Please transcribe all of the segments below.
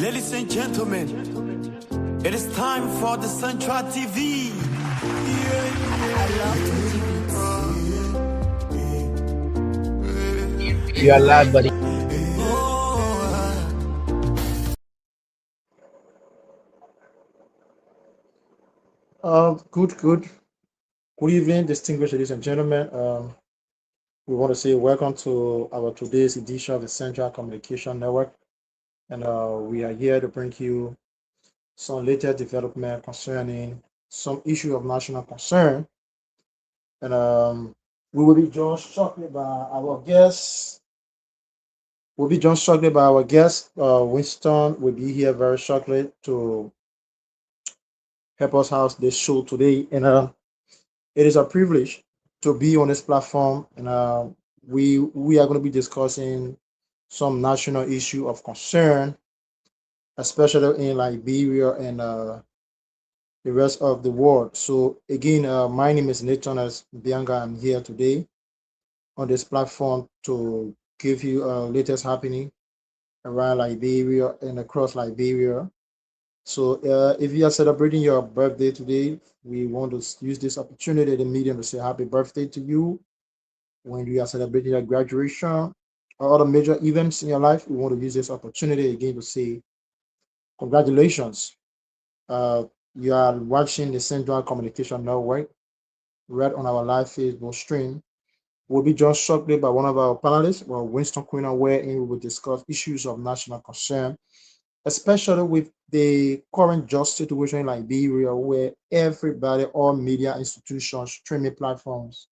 Ladies and gentlemen, it is time for the Central TV. I love You are loud, buddy. Good evening, distinguished ladies and gentlemen. We want to say welcome to our today's edition of the Central Communication Network. And we are here to bring you some latest development concerning some issue of national concern. And we will be joined shortly by our guests. We'll be joined shortly by our guest. Winston will be here very shortly to help us host this show today. And it is a privilege to be on this platform. And we are going to be discussing some national issue of concern, especially in Liberia and the rest of the world. So again, my name is Nathan as Bianca. I'm here today on this platform to give you latest happening around Liberia and across Liberia. So if you are celebrating your birthday today, we want to use this opportunity, the medium, to say happy birthday to you. When you are celebrating your graduation or other major events in your life, we want to use this opportunity again to say congratulations. Uh, you are watching the Central Communication Network right on our live Facebook stream. We'll be joined shortly by one of our panelists, well, Winston Quinn, wherein we will discuss issues of national concern, especially with the current just situation in Liberia, where everybody, all media institutions, streaming platforms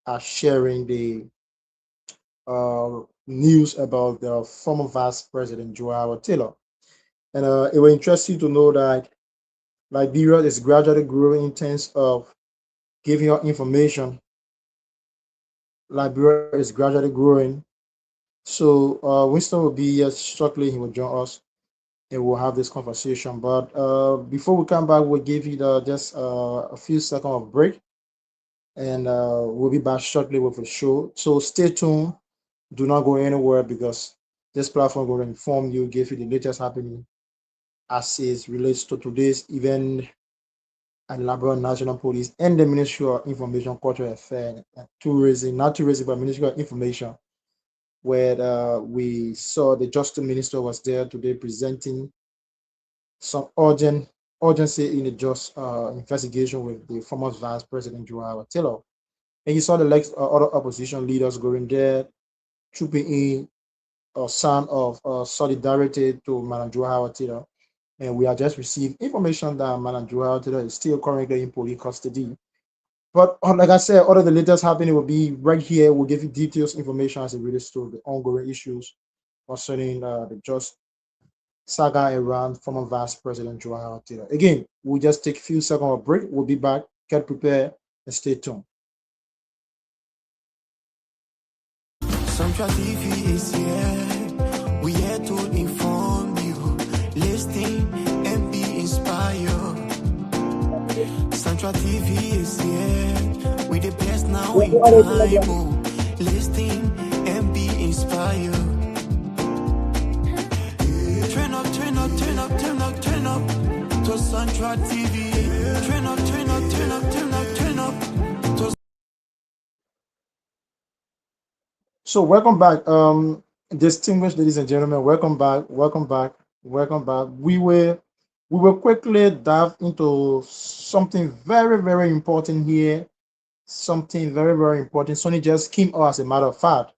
are sharing the news about the former Vice President Joao Taylor. And it will interest you to know that Liberia is gradually growing in terms of giving out information. Liberia is gradually growing. So Winston will be here shortly. He will join us and we'll have this conversation. But before we come back, we'll give you just a few seconds of break, and we'll be back shortly with the show. So stay tuned. Do not go anywhere because this platform will inform you, give you the latest happening as it relates to today's event at Liberia National Police and the Ministry of Information, Cultural Affairs, and Tourism, not tourism, but Ministry of Information, where we saw the Justice Minister was there today presenting some urgency in the just investigation with the former Vice President Joao Taylor. And you saw the other opposition leaders going there, trooping in a sign of solidarity to Madam Joao Taylor. And we have just received information that Madam Joao Taylor is still currently in police custody. But like I said, all of the latest happening will be right here. We'll give you details, information as it relates to the ongoing issues concerning the just saga around former Vice President Joao Taylor. Again, we'll just take a few seconds of break. We'll be back. Get prepared and stay tuned. Central TV is here. We here to inform you, listen and be inspired. Central TV is here. We the best now in time. Listen and be inspired. Turn up, turn up, turn up, turn up, turn up to Central TV. Turn up, turn up, turn up, turn up, turn up to. So welcome back, distinguished ladies and gentlemen. Welcome back, welcome back, welcome back. We will quickly dive into something very, very important here. Something very, very important. Something just came out, as a matter of fact.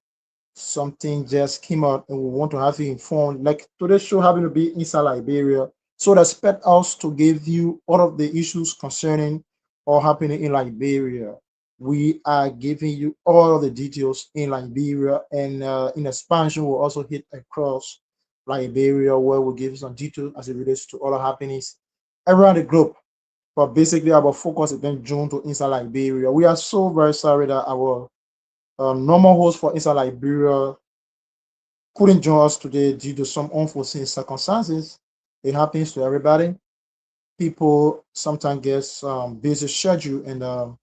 Something just came out, and we want to have you informed. Like today's show having to be inside Liberia, so expect us to give you all of the issues concerning or happening in Liberia. We are giving you all of the details in Liberia, and in expansion, we'll also hit across Liberia, where we'll give you some details as it relates to all the happenings around the globe. But basically, our focus is then June to inside Liberia. We are so very sorry that our normal host for inside Liberia couldn't join us today due to some unforeseen circumstances. It happens to everybody. People sometimes get busy schedule, and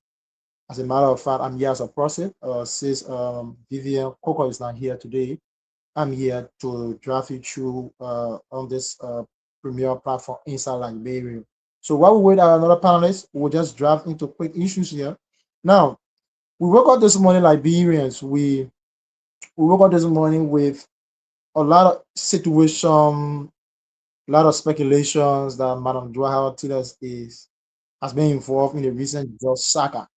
as a matter of fact, I'm here as a process. Since Vivian Coco is not here today, I'm here to drive you through on this premier platform inside Liberia. So while we wait our another panelist, we'll just drive into quick issues here. Now, we woke up this morning, Liberians. We woke up this morning with a lot of situation, a lot of speculations that Madam Dwahara Tilas is has been involved in the recent judge saga.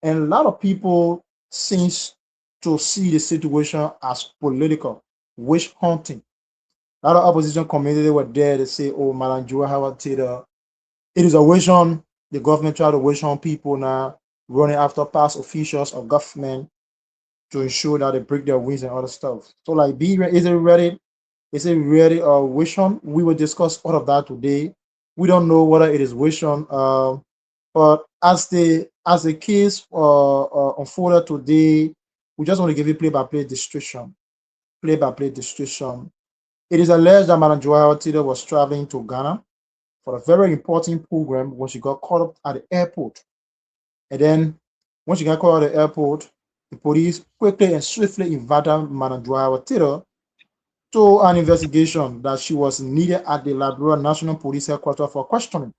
And a lot of people seems to see the situation as political, witch hunting. A lot of opposition community were there to say, oh, Madam Dwahara Tila, it is a witch hunt. The government try to witch hunt people now, running after past officials of government to ensure that they break their wings and other stuff. So like be is it ready? Is it really a wish on? We will discuss all of that today. We don't know whether it is wish on, but as the case unfolded today, we just want to give you play by play description. Play by play description. It is alleged that Madam Joao Tida was traveling to Ghana for a very important program when she got caught up at the airport. And then when she got caught at the airport, the police quickly and swiftly invited Madam Joao Tida to an investigation that she was needed at the Liberia National Police Headquarters for questioning.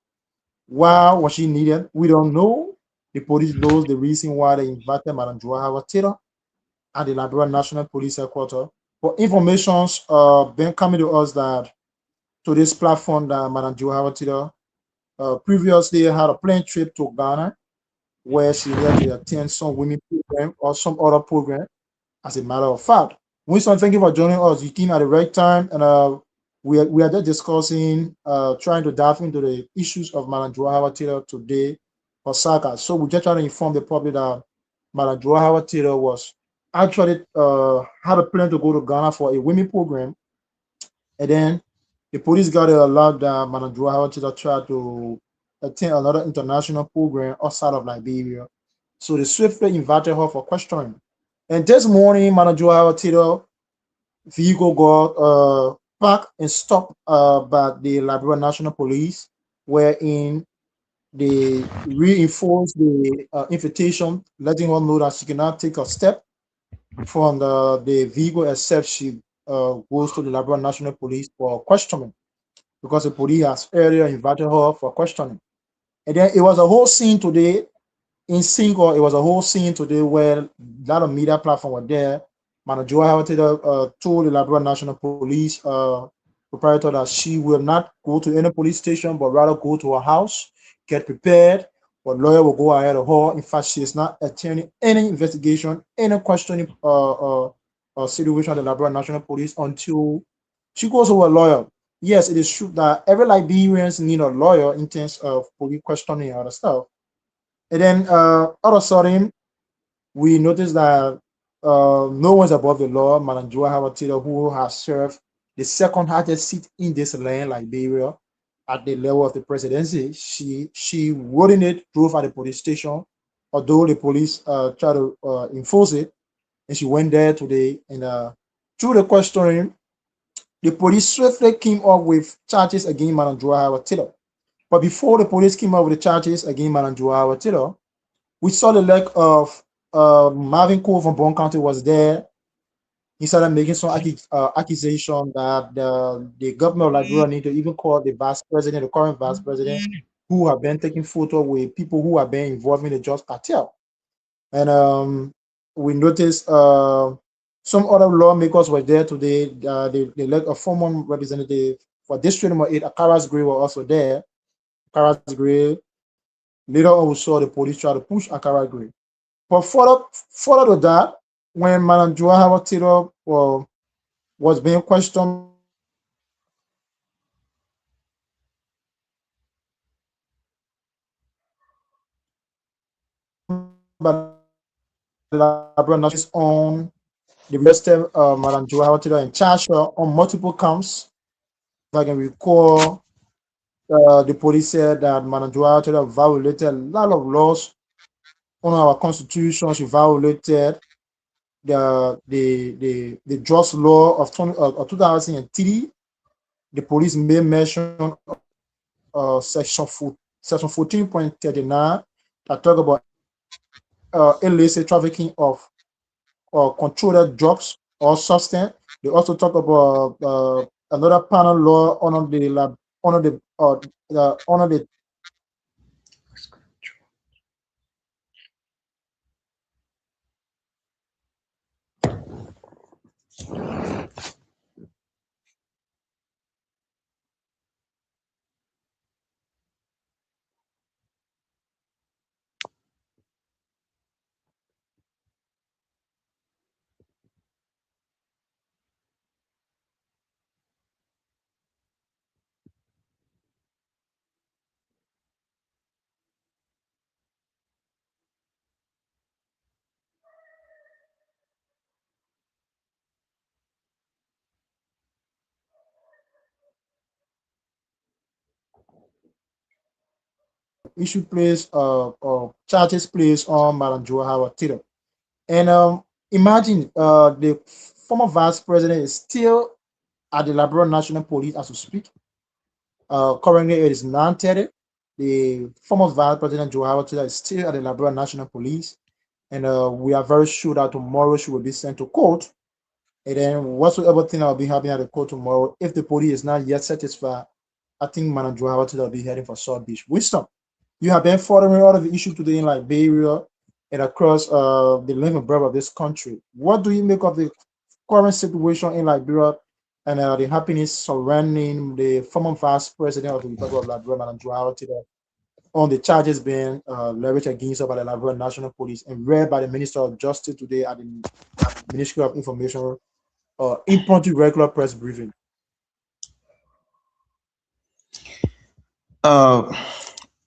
Why was she needed? We don't know. The police knows the reason why they invited Madam Joao Taylor at the Liberia National Police Headquarters. But information's been coming to us that to this platform that Madam Joao Taylor previously had a plane trip to Ghana where she needed to attend some women program or some other program. As a matter of fact, Winston, thank you for joining us. You came at the right time, and we are just discussing, trying to dive into the issues of Madam Joao Taylor today, Osaka. So we just trying to inform the public that Madam Joao Taylor was actually had a plan to go to Ghana for a women program, and then the police got a alert that Madam Joao Taylor tried to attend another international program outside of Liberia. So they swiftly invited her for questioning. And this morning, Manager Taylor vehicle got parked and stopped by the Liberia National Police, wherein they reinforced the invitation, letting her know that she cannot take a step from the vehicle except she goes to the Liberia National Police for questioning, because the police has earlier invited her for questioning. And then it was a whole scene today in Singapore. It was a whole scene today where a lot of media platform were there. Manager told the Liberia National Police proprietor that she will not go to any police station, but rather go to her house, get prepared. But lawyer will go ahead of her. In fact, she is not attending any investigation, any questioning situation at the Liberia National Police until she goes to a lawyer. Yes, it is true that every Liberians need a lawyer in terms of police questioning and other stuff. And then all of a sudden, we noticed that no one's above the law. Madam Joa Hawatida, who has served the second highest seat in this land, Liberia, at the level of the presidency, she wouldn't it drove at the police station, although the police tried to enforce it, and she went there today. And through the questioning, the police swiftly came up with charges against Madam Joa Hawatida. But before the police came up with the charges against Madam Joa Hawatida, we saw the leg of Marvin Cole from Bond County was there. He started making some accusation that the government of Liberia need to even call the vice president, the current vice president, who have been taking photo with people who have been involved in the drug cartel. And we noticed some other lawmakers were there today. They let a former representative for District Number 8, Akaras Gray, were also there. Akaras Gray. Later on, we saw the police try to push Akaras Gray. But further to that, when Madam Joa Taylor was being questioned by the Liberia National Police, on the arrested Madam Joa Taylor and charged her on multiple counts. If I can recall, the police said that Madam Joa Taylor violated a lot of laws on our constitution. She violated the drugs law of 2003. The police made mention of section 14.39 that talk about illicit trafficking of controlled drugs or substance. They also talk about another panel law honor the issue placed charges placed on Madam Joe Howard Taylor. And imagine the former vice president is still at the Liberia National Police as we speak. Currently, it is 9:30. The former vice president Joe Howard Taylor is still at the Liberia National Police, and we are very sure that tomorrow she will be sent to court. And then whatsoever thing that will be happening at the court tomorrow, if the police is not yet satisfied, I think Madam Joe Howard Taylor will be heading for South Beach. Wisdom, you have been following all of the issues today in Liberia and across the length and breadth of this country. What do you make of the current situation in Liberia and the happiness surrounding the former vice president of the Republic of Liberia, Madam Joao Tida, on the charges being leveraged against her by the Liberia National Police and read by the Minister of Justice today at the Ministry of Information impromptu regular press briefing? Uh,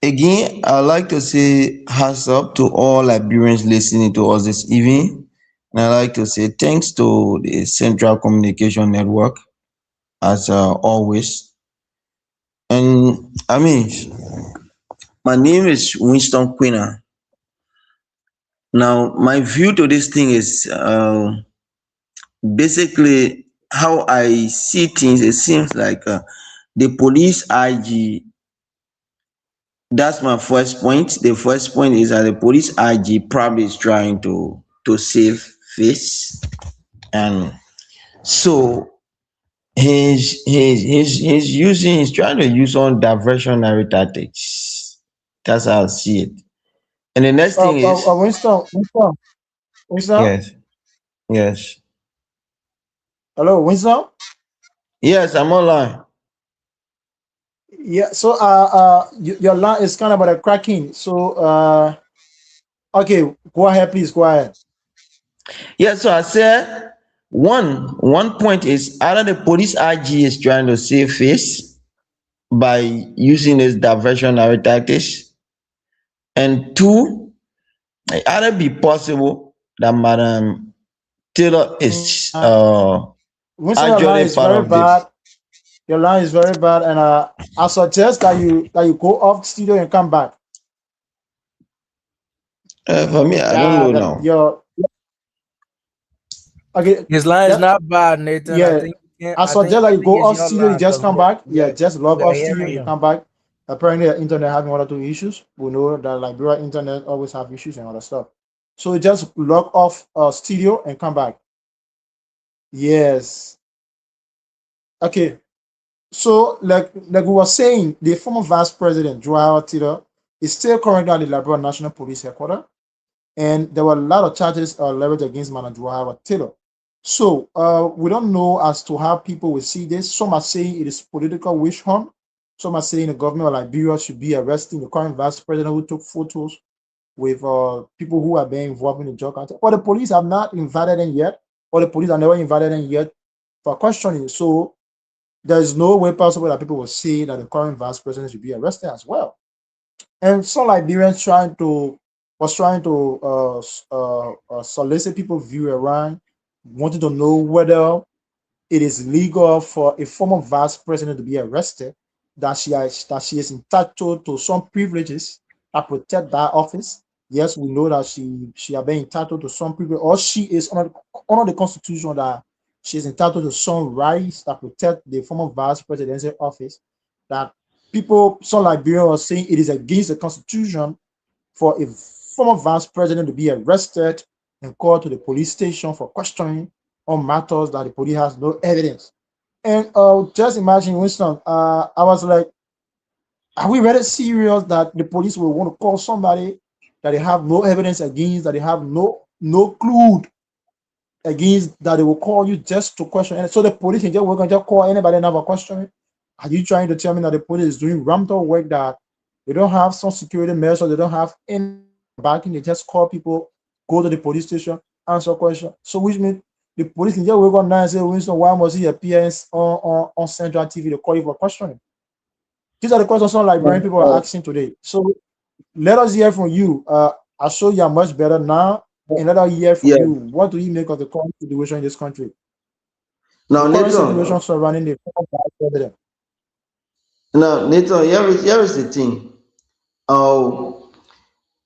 Again, I'd like to say hands up to all Liberians listening to us this evening. And I'd like to say thanks to the Central Communication Network, as always. And I mean, my name is Winston Quina. Now, my view to this thing is basically how I see things. It seems like the police IG. That's my first point. The first point is that the police IG probably is trying to save face, and so he's trying to use on diversionary tactics. That's how I see it. And the next thing is Winston, yes, yes, hello, Winston. yes. I'm online. Yeah, so your line is kind of about a cracking. So okay, go ahead, please, go ahead. Yeah. So I said one point is either the police IG is trying to save face by using this diversionary tactics, and two, it either be possible that Madam Taylor is Winston, your line actually is part very of this. bad. Your line is very bad, and I suggest that you go off studio and come back. For me, I don't Yeah, know that now. your okay. His line is That not bad, Nathan. yeah. I suggest that I you think go it's off your studio, you line just because come back. Yeah, just we log can off hear studio, you him. come back. Apparently, the internet having one or two issues. We know that Liberia internet always have issues and other stuff. So just log off studio and come back. Yes. Okay. So, like we were saying, the former vice president, Joao Tito, is still currently at the Liberia National Police Headquarters, and there were a lot of charges leveraged against Manager Joao Tito. So, we don't know as to how people will see this. Some are saying it is political wish hunt. Some are saying the government of Liberia should be arresting the current vice president who took photos with people who are being involved in the drug cartel. But the police have not invited them yet, or the police have never invited them yet for questioning. So, there is no way possible that people will say that the current vice president should be arrested as well. And some Liberians trying to solicit people's view around, wanting to know whether it is legal for a former vice president to be arrested, that she is entitled to some privileges that protect that office. Yes, we know that she has been entitled to some privilege, or she is under the constitution that she is entitled to some rights that protect the former vice presidential office. That people, some Liberians are saying it is against the constitution for a former vice president to be arrested and called to the police station for questioning on matters that the police has no evidence. And just imagine, Winston, I was like, are we really serious that the police will want to call somebody that they have no evidence against, that they have no clue against, that they will call you just to question? And so the police can just work and just call anybody and have a question. Are you trying to tell me that the police is doing ramped up work, that they don't have some security measures, they don't have any backing, they just call people, go to the police station, answer a question? So which means the police can just wake up now and say, Winston, why must he appear on Central TV to call you for questioning? These are the questions some Liberian people are asking today. So let us hear from you. I show you are much better now, and let us hear from Yeah. you. What do you make of the current situation in this country? The Now, current situation Nathan. surrounding the former vice president. Now, Nathan. Here is the thing. Uh,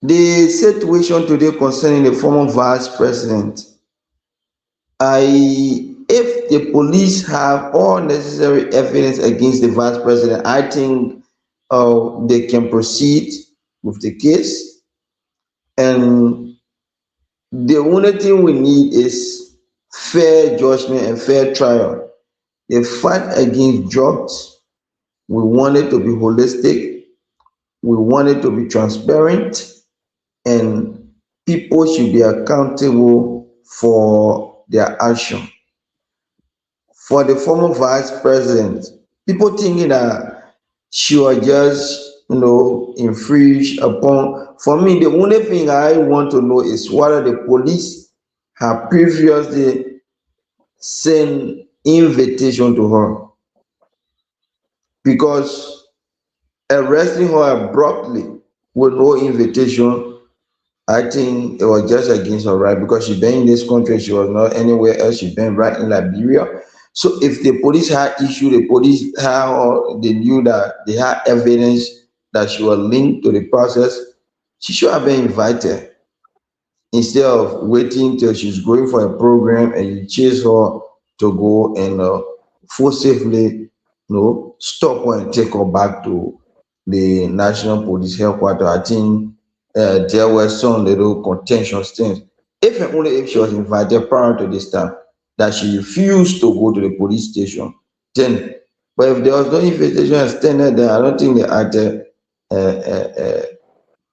the situation today concerning the former vice president. If the police have all necessary evidence against the vice president, I think they can proceed with the case. And the only thing we need is fair judgment and fair trial. The fight against drugs, we want it to be holistic, we want it to be transparent, and people should be accountable for their action. For the former vice president, people thinking that she was just, infringe upon. For me, the only thing I want to know is whether the police have previously sent invitation to her, because arresting her abruptly with no invitation, I think it was just against her right, because she been in this country, she was not anywhere else, she been right in Liberia. So if the police had issue, the police had, or they knew that they had evidence that she was linked to the process, she should have been invited, instead of waiting till she's going for a program and you chase her to go and forcibly, stop her and take her back to the national police headquarters. I think there were some little contentious things. If and only if she was invited prior to this time, that she refused to go to the police station, then. But if there was no invitation extended, then I don't think they acted uh, uh, uh,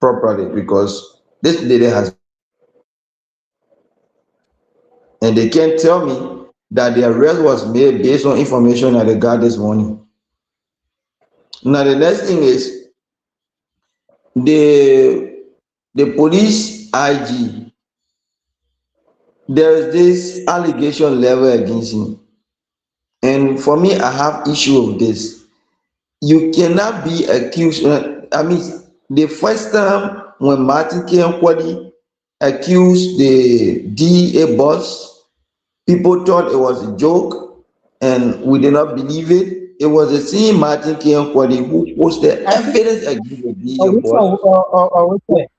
properly, because this lady has been in this country for more than 2 years, and they can't tell me that the arrest was made based on information that they got this morning. Now the next thing is the police IG. There is this allegation level against him, and for me, I have issue of this. You cannot be accused. I mean, the first time when Martin Kenkwadi accused the DEA boss, people thought it was a joke, and we did not believe it. It was the same Martin Kenkwadi who posted I think evidence against the DEA Winston, boss.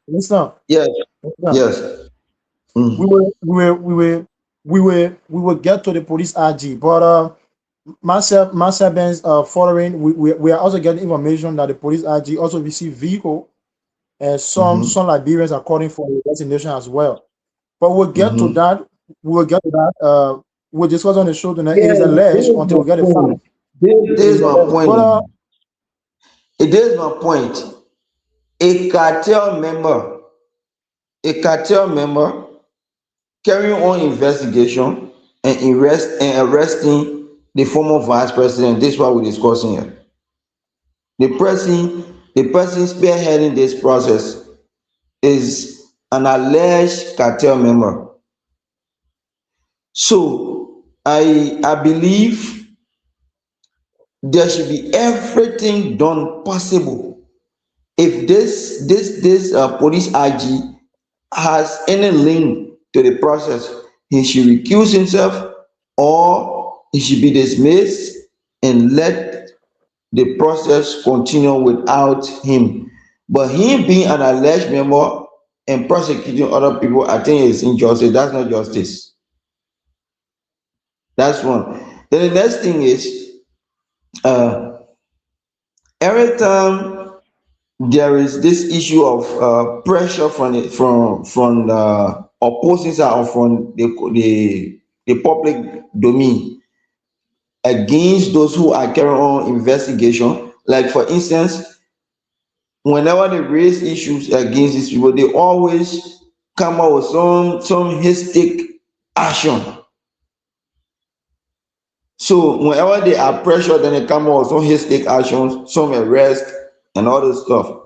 Winston, Yes, Winston, yes. we Mm, will, we will, we will, we will get to the police RG, but Marcel Benz following, we are also getting information that the police RG also received vehicle and mhm, some Liberians are calling for a resignation as well. But we'll get to mhm. that. We'll get to that. We'll discuss on the show tonight. It Yeah, is this alleged is until my we get the point. facts. This It is is my alleged. point But now. It is my point. A cartel member, a cartel member, carrying on investigation and arresting the former vice president. This is what we're discussing here. The person spearheading this process is an alleged cartel member. So I believe there should be everything done possible. If this police IG has any link to the process, he should recuse himself, or he should be dismissed, and let the process continue without him. But him being an alleged member and prosecuting other people, I think is injustice. That's not justice. That's one. Then the next thing is, uh, every time there is this issue of pressure from the opposing side, or from the the public domain against those who are carrying on investigation. Like for instance, whenever they raise issues against these people, they always come out with some hasty action. So whenever they are pressured, then they come out with some hasty actions, some arrest and all this stuff.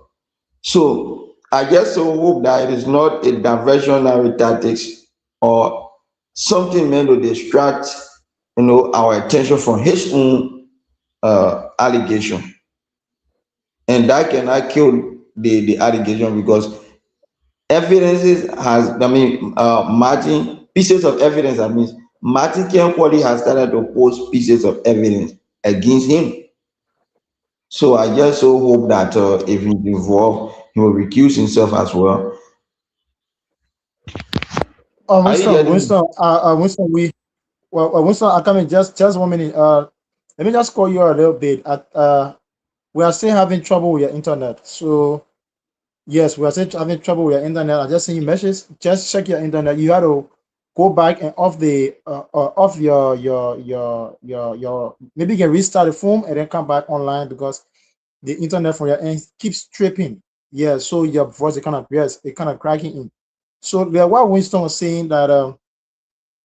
So I just so hope that it is not a diversionary tactics or something meant to distract, our attention from his own allegation, and that cannot kill the allegation because evidences has, I mean, Martin pieces of evidence. That means Martin Kenkwali has started to post pieces of evidence against him. So I just so hope that if he's involved, he will recuse himself as well. Are you getting me? Winston, Winston, I come in just 1 minute. Let me just call you a little bit. We are still having trouble with your internet. So yes, we are still having trouble with your internet. I just seen your messages. Just check your internet. You have to go back and off your maybe you can restart the phone and then come back online because the internet from your end keeps tripping. Yeah, so your voice it kind of, yes, it kind of cracking in. So what Winston was saying that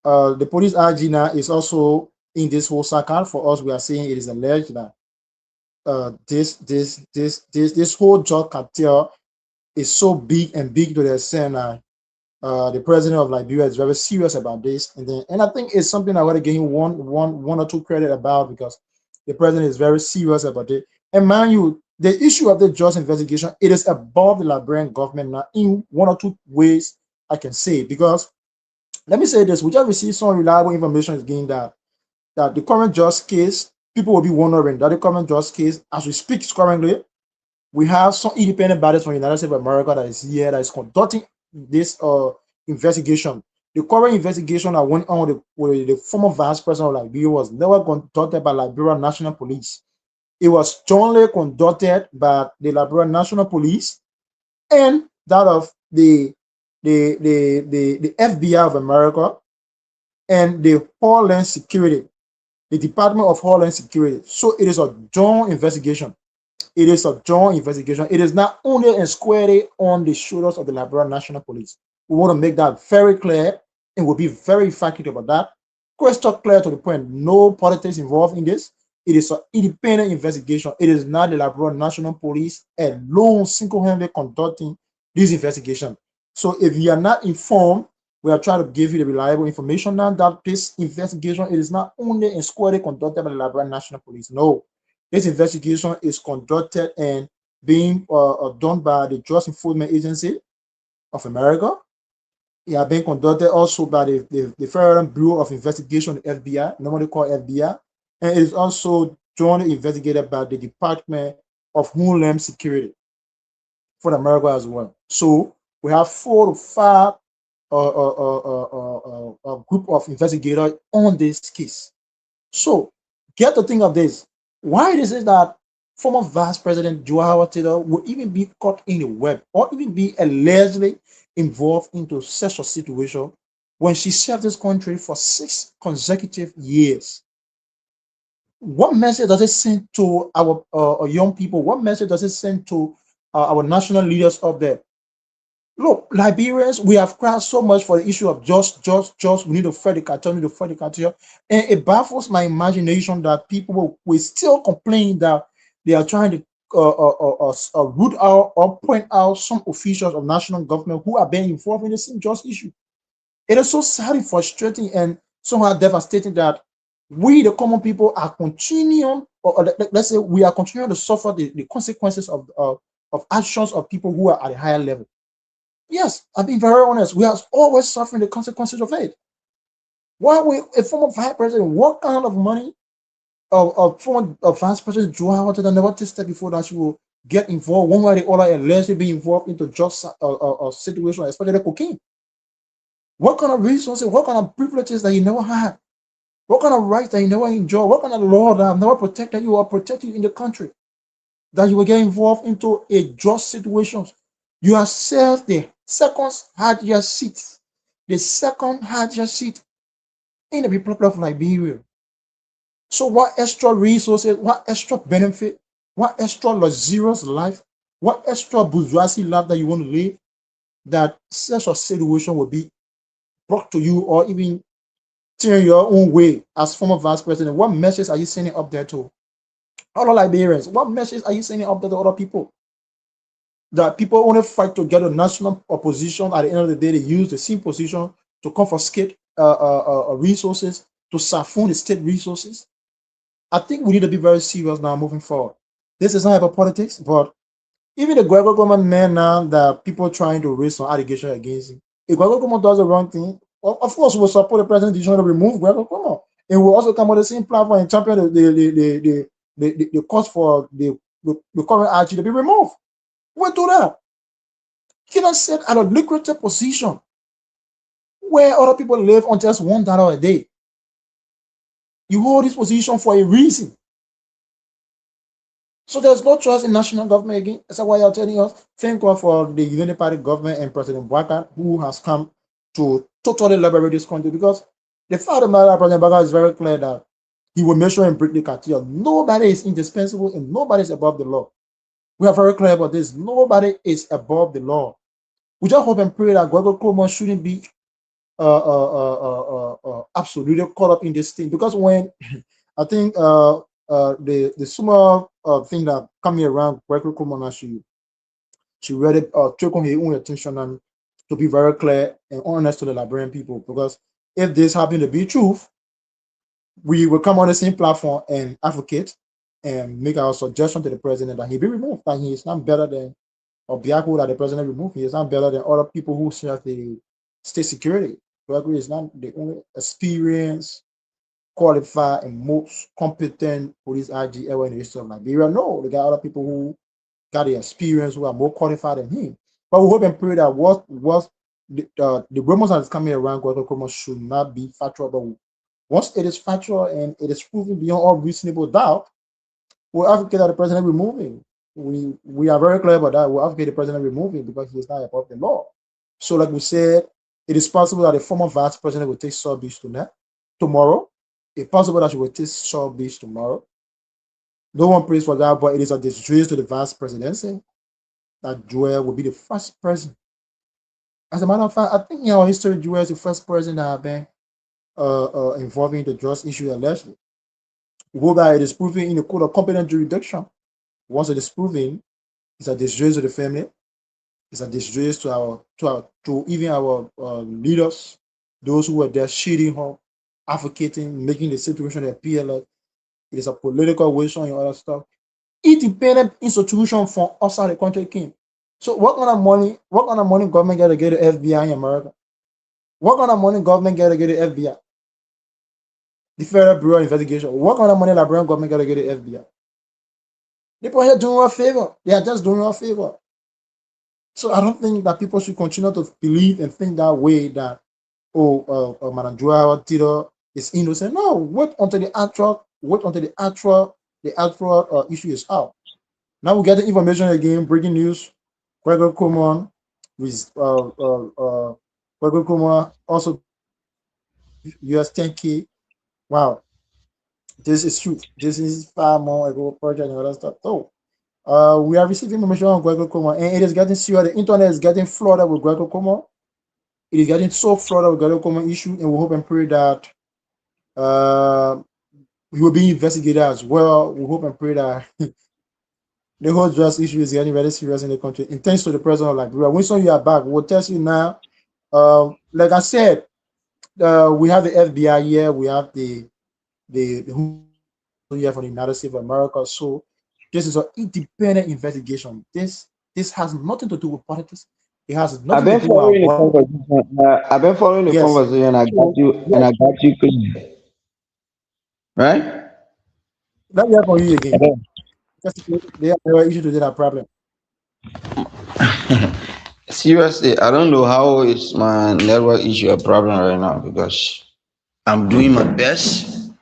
the police RG now is also in this whole saga. For us, we are saying it is alleged that this whole drug cartel is so big and big to the extent that the president of Liberia is very serious about this, and I think it's something I want to give him one or two credit about because the president is very serious about it. And mind you, the issue of the drugs investigation, it is above the Liberian government now in one or two ways I can say, because let me say this: we just received some reliable information again that the current just case, people will be wondering that the current just case, as we speak currently, we have some independent bodies from the United States of America that is here that is conducting this investigation. The current investigation that went on with the former vice president of Liberia was never conducted by Liberia National Police. It was jointly conducted by the Liberia National Police and that of the FBI of America and the Homeland Security, the Department of Homeland Security. So it is a joint investigation. It is a joint investigation. It is not only and squarely on the shoulders of the Liberia National Police. We want to make that very clear and we'll be very emphatic about that. Crystal clear to the point. No politics involved in this. It is an independent investigation. It is not the Liberia National Police alone single-handedly conducting this investigation. So if you are not informed, we are trying to give you the reliable information now that this investigation it is not only and squarely conducted by the Liberia National Police. No, this investigation is conducted and being done by the Drug Enforcement Agency of America. It has been conducted also by the Federal Bureau of Investigation, the FBI, normally called FBI, and it is also jointly investigated by the Department of Homeland Security for America as well. So we have 4 to 5 group of investigators on this case. So get to think of this. Why is it that former Vice President Joao Taylor would even be caught in the web or even be allegedly involved into such a situation when she served this country for 6 consecutive years? What message does it send to our young people? What message does it send to our national leaders up there? Look, Liberians, we have cried so much for the issue of just. We need to fight the cartel, we need to fight the cartel. And it baffles my imagination that people will still complain that they are trying to root out or point out some officials of national government who are being involved in the same just issue. It is so sad and frustrating and somehow devastating that we, the common people, are continuing, or let's say we are continuing to suffer the consequences of actions of people who are at a higher level. Yes, I'm being very honest. We are always suffering the consequences of it. Why we a former vice president, what kind of money of former vice president Joao that never tested before that she will get involved one way or the other unless she be involved into drugs situation, especially cocaine? What kind of resources, what kind of privileges that you never had? What kind of rights that you never enjoy? What kind of law that have never protected you or protected you in the country? That you will get involved into a drug situation. You have served the second hardest seat. The second hardest seat. in the Republic of Liberia. So what extra resources, what extra benefit, what extra luxurious life, what extra bourgeoisie life that you want to live, that such a situation will be brought to you or even turn your own way as former vice president? What message are you sending up there to other Liberians? What message are you sending up there to other people? That people only fight to get a national opposition. At the end of the day, they use the same position to confiscate resources, to siphon the state resources. I think we need to be very serious now moving forward. This is not about politics, but even the Gregor government man now that people trying to raise some allegation against him. If Gregor government does the wrong thing, of course we'll support the president decision to remove Gregor government. And we'll also come on the same platform and champion the cause for the current RG to be removed. We'll do that. You cannot sit at a lucrative position where other people live on just $1 a day. You hold this position for a reason. So there's no trust in national government again. That's why you're telling us, thank God for the Unity Party government and President Baka, who has come to totally liberate this country. Because the fact of the matter, President Baka is very clear that he will make sure and break the cartel. Nobody is indispensable and nobody is above the law. We are very clear about this. Nobody is above the law. We just hope and pray that Gregor Cuomo shouldn't be absolutely caught up in this thing. Because when I think the summer thing that coming around Gregor Cuomo, she really took on her own attention and to be very clear and honest to the Liberian people. Because if this happened to be truth, we will come on the same platform and advocate and make our suggestion to the president that he be removed, that he is not better than or Biako that the president removed. He is not better than other people who serve the state security. Gregory is not the only experienced, qualified, and most competent police IG ever in the history of Liberia. No, they got other people who got the experience, who are more qualified than him. But we hope and pray that what the rumors that is coming around Gregory Como should not be factual. But once it is factual and it is proven beyond all reasonable doubt, we'll advocate that the president remove him. We are very clear about that. We'll advocate the president remove him because he is not above the law. So, like we said, it is possible that the former vice president will take South Beach tomorrow. It's possible that she will take South Beach tomorrow. No one prays for that, but it is a disgrace to the vice presidency that Joel will be the first president. As a matter of fact, I think in our history, Joel is the first president that have been involving the drugs issue allegedly. We hope that it is proven in the court of competent jurisdiction. Once it is proven, it's a disgrace to the family. It's a disgrace to even our leaders, those who were there shooting her, advocating, making the situation appear like it is a political wish and other stuff. Independent institution from outside the country came. So what kind of money government get to get the FBI in America? What kind of money government get to get the FBI? The Federal Bureau of Investigation. What kind of money Liberian government get to get the FBI? People are doing a favor. They are just doing a favor. So I don't think that people should continue to believe and think that way that Madam Joao Tito is innocent. No, wait until the actual issue is out. Now we get the information again. Breaking news: Gregor Coleman with Gregor Coleman also US 10K. Wow, this is true. This is far more ago project and other stuff. So we are receiving information on Gregor Coleman, and it is getting serious. The internet is getting flooded with Gregor Coleman. It is getting so flooded with Gregor Coleman issue, and we hope and pray that he will be investigated as well. We hope and pray that the whole dress issue is getting very serious in the country. And thanks to the president of Liberia. Winston, you are back. We'll test you now. Like I said, we have the FBI here. We have the here from the United States of America. So this is an independent investigation. This has nothing to do with politics. It has I've nothing to been do with following the our conversation. I've been following the yes. conversation. I got So you, and yes, I got you clear, right? let me hear from you again. Okay. Just they have no issue to that problem. Seriously, I don't know how is my network issue a problem right now because I'm doing my best.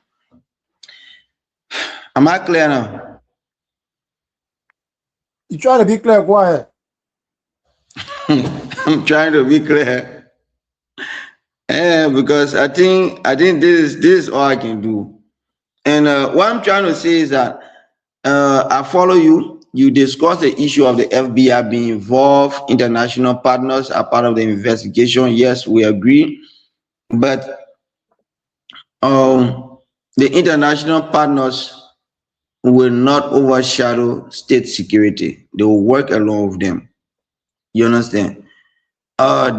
Am I clear now? You trying to be clear, quiet. I'm trying to be clear. Because I think this is all I can do. And what I'm trying to say is that I follow you. You discuss the issue of the FBI being involved. International partners are part of the investigation. Yes, we agree. But the international partners will not overshadow state security. They will work along with them. You understand?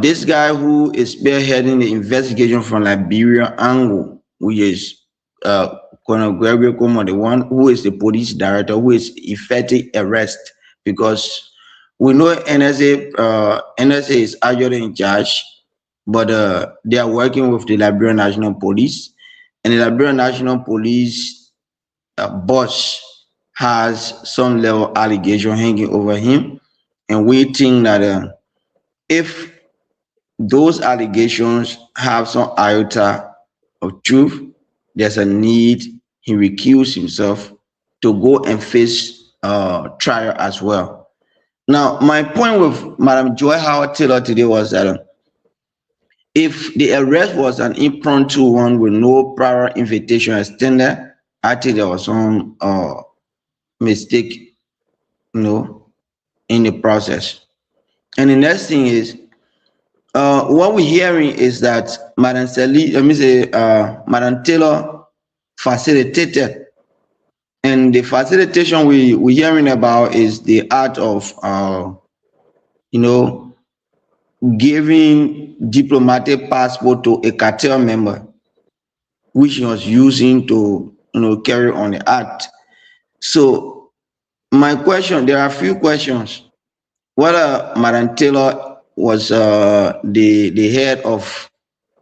This guy who is spearheading the investigation from Liberia angle, which is Colonel Gregory Como, the one who is the police director, who is effective arrest, because we know NSA is actually in charge, but they are working with the Liberian National Police, and the Liberian National Police boss has some level of allegation hanging over him, and we think that if those allegations have some iota of truth, there's a need he recuse himself to go and face trial as well. Now, my point with Madam Joy Howard Taylor today was that if the arrest was an impromptu one with no prior invitation extended, I think there was some mistake, in the process. And the next thing is, what we're hearing is that Madam Taylor facilitated, and the facilitation we're hearing about is the art of, you know, giving diplomatic passport to a cartel member, which he was using to, carry on the act. So my question, there are a few questions. Whether Madam Taylor was the head of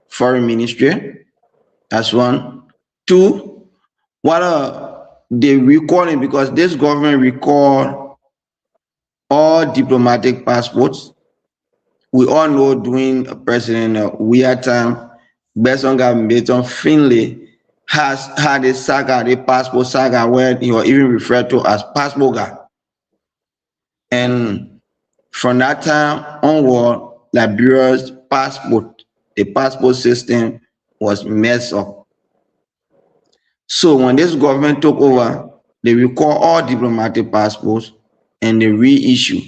foreign ministry, that's one. Two, whether they recalling, because this government recall all diplomatic passports. We all know during President Weir time, Besonga Mbeton Finlay has had a saga, the passport saga, where he was even referred to as passport guy. And from that time onward, Liberia's passport, the passport system was messed up. So when this government took over, they recall all diplomatic passports and they reissue.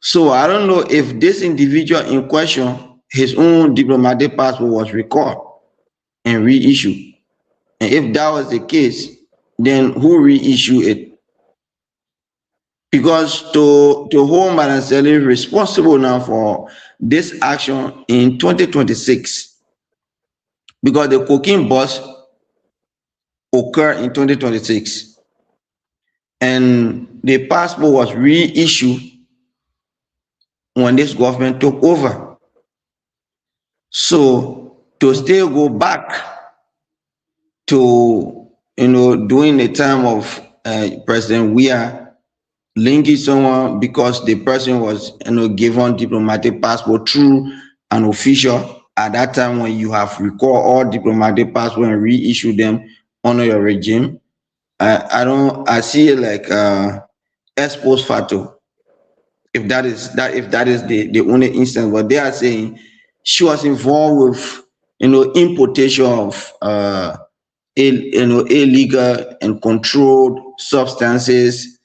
So I don't know if this individual in question, his own diplomatic passport was recalled and reissued. And if that was the case, then who reissued it? Because to hold Madam Sally responsible now for this action in 2026, because the cocaine bust occurred in 2026, and the passport was reissued when this government took over. So to still go back to, during the time of President Weir, linking someone because the person was, given diplomatic passport through an official at that time, when you have recalled all diplomatic passport and reissue them under your regime, I see it like ex post facto, if that is the only instance. But they are saying she was involved with, importation of illegal and controlled substances.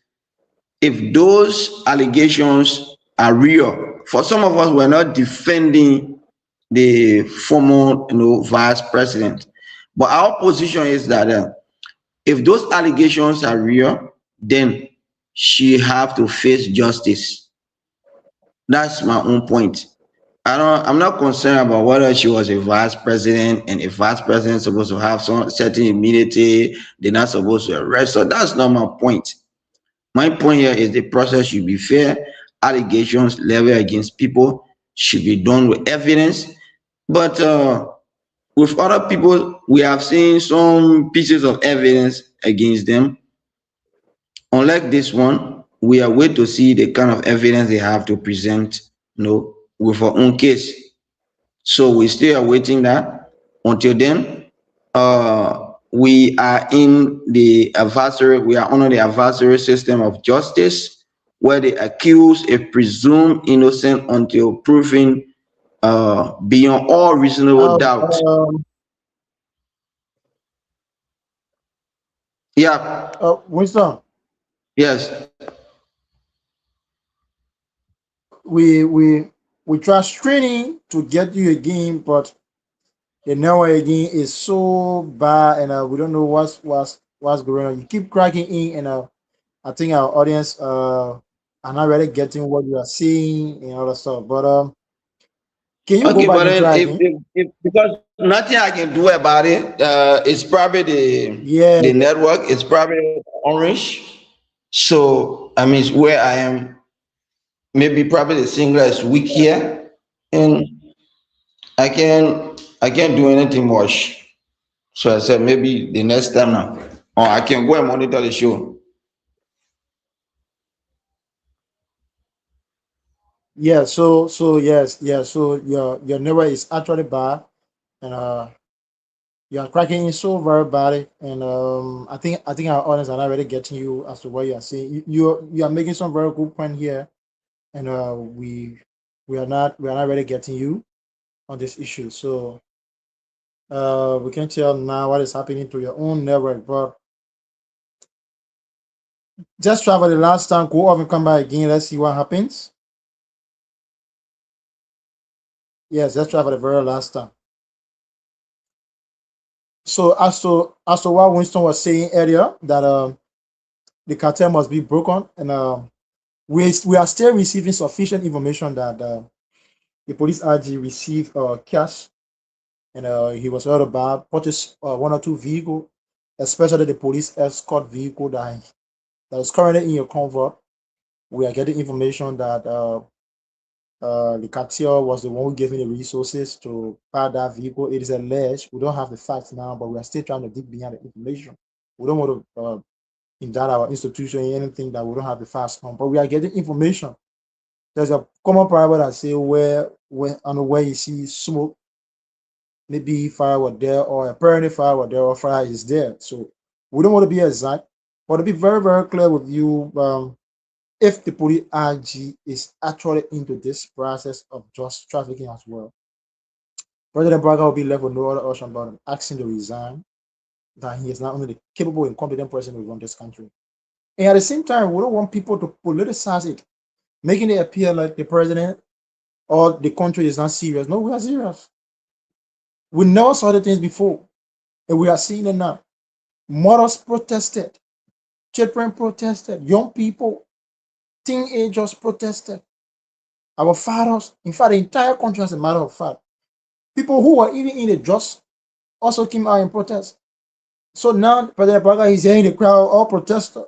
If those allegations are real, for some of us, we're not defending the former, vice president, but our position is that if those allegations are real, then she have to face justice. That's my own point. I'm not concerned about whether she was a vice president, and a vice president is supposed to have some certain immunity. They're not supposed to arrest her. That's not my point. My point here is the process should be fair. Allegations leveled against people should be done with evidence. But with other people, we have seen some pieces of evidence against them. Unlike this one, we are waiting to see the kind of evidence they have to present, with our own case. So we still are waiting that. Until then, we are in the adversary, we are under the adversary system of justice, where the accused is presumed innocent until proven beyond all reasonable doubt. Um, Yeah, Winston, yes. we try screening to get you again, but the network again is so bad, and we don't know what's going on. You keep cracking in, and I think our audience are not really getting what you are saying and all that stuff. But can you go Okay, back but and then try again? because nothing I can do about it, it's probably Yeah, the network. It's probably orange. So I mean, where I am, maybe probably the signal is weak here, and I can't do anything much. So I said maybe the next time now, or I can go and monitor the show. yeah. So yes, yeah. So your network is actually bad, and you are cracking in so very badly, and I think our audience are not really getting you as to what you are saying. You are making some very good point here, and we are not really getting you on this issue. So we can tell now what is happening to your own network, but just try for the last time. Go off and come back again. Let's see what happens. Yes, let's try for the very last time. So as to what Winston was saying earlier, that the cartel must be broken, and we are still receiving sufficient information that the police RG received cash, and he was heard about purchase one or two vehicles, especially the police escort vehicle that is currently in your convert. We are getting information that the cartel was the one who gave me the resources to buy that vehicle. It is alleged. We don't have the facts now, but we are still trying to dig behind the information. We don't want to indict our institution in anything that we don't have the facts on, but we are getting information. There's a common parable that say where you see smoke, maybe fire was there, or apparently fire was there, or fire is there. So we don't want to be exact, but to be very, very clear with you, if the police RG is actually into this process of just trafficking as well, President Braga will be left with no other option but asking to resign, that he is not only the capable and competent person to run this country. And at the same time, we don't want people to politicize it, making it appear like the president or the country is not serious. No, we are serious. We never saw the things before, and we are seeing it now. Mothers protested, children protested, young people, teenagers protested. Our fathers, in fact, the entire country, as a matter of fact, people who were even in the drugs also came out in protest. So now President Braga is hearing the crowd all protester.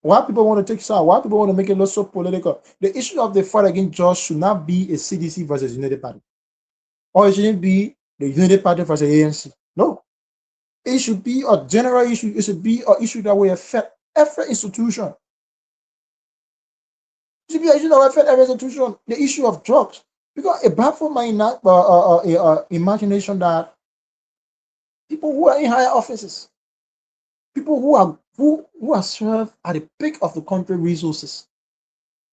Why people want to take side? Why people want to make it look so political? The issue of the fight against drugs should not be a CDC versus United Party, or it shouldn't be the United Party versus ANC. No, it should be a general issue. It should be an issue that will affect every institution. It should be an issue that will affect every institution. The issue of drugs, because it baffles my imagination that people who are in higher offices, people who are served at the peak of the country resources,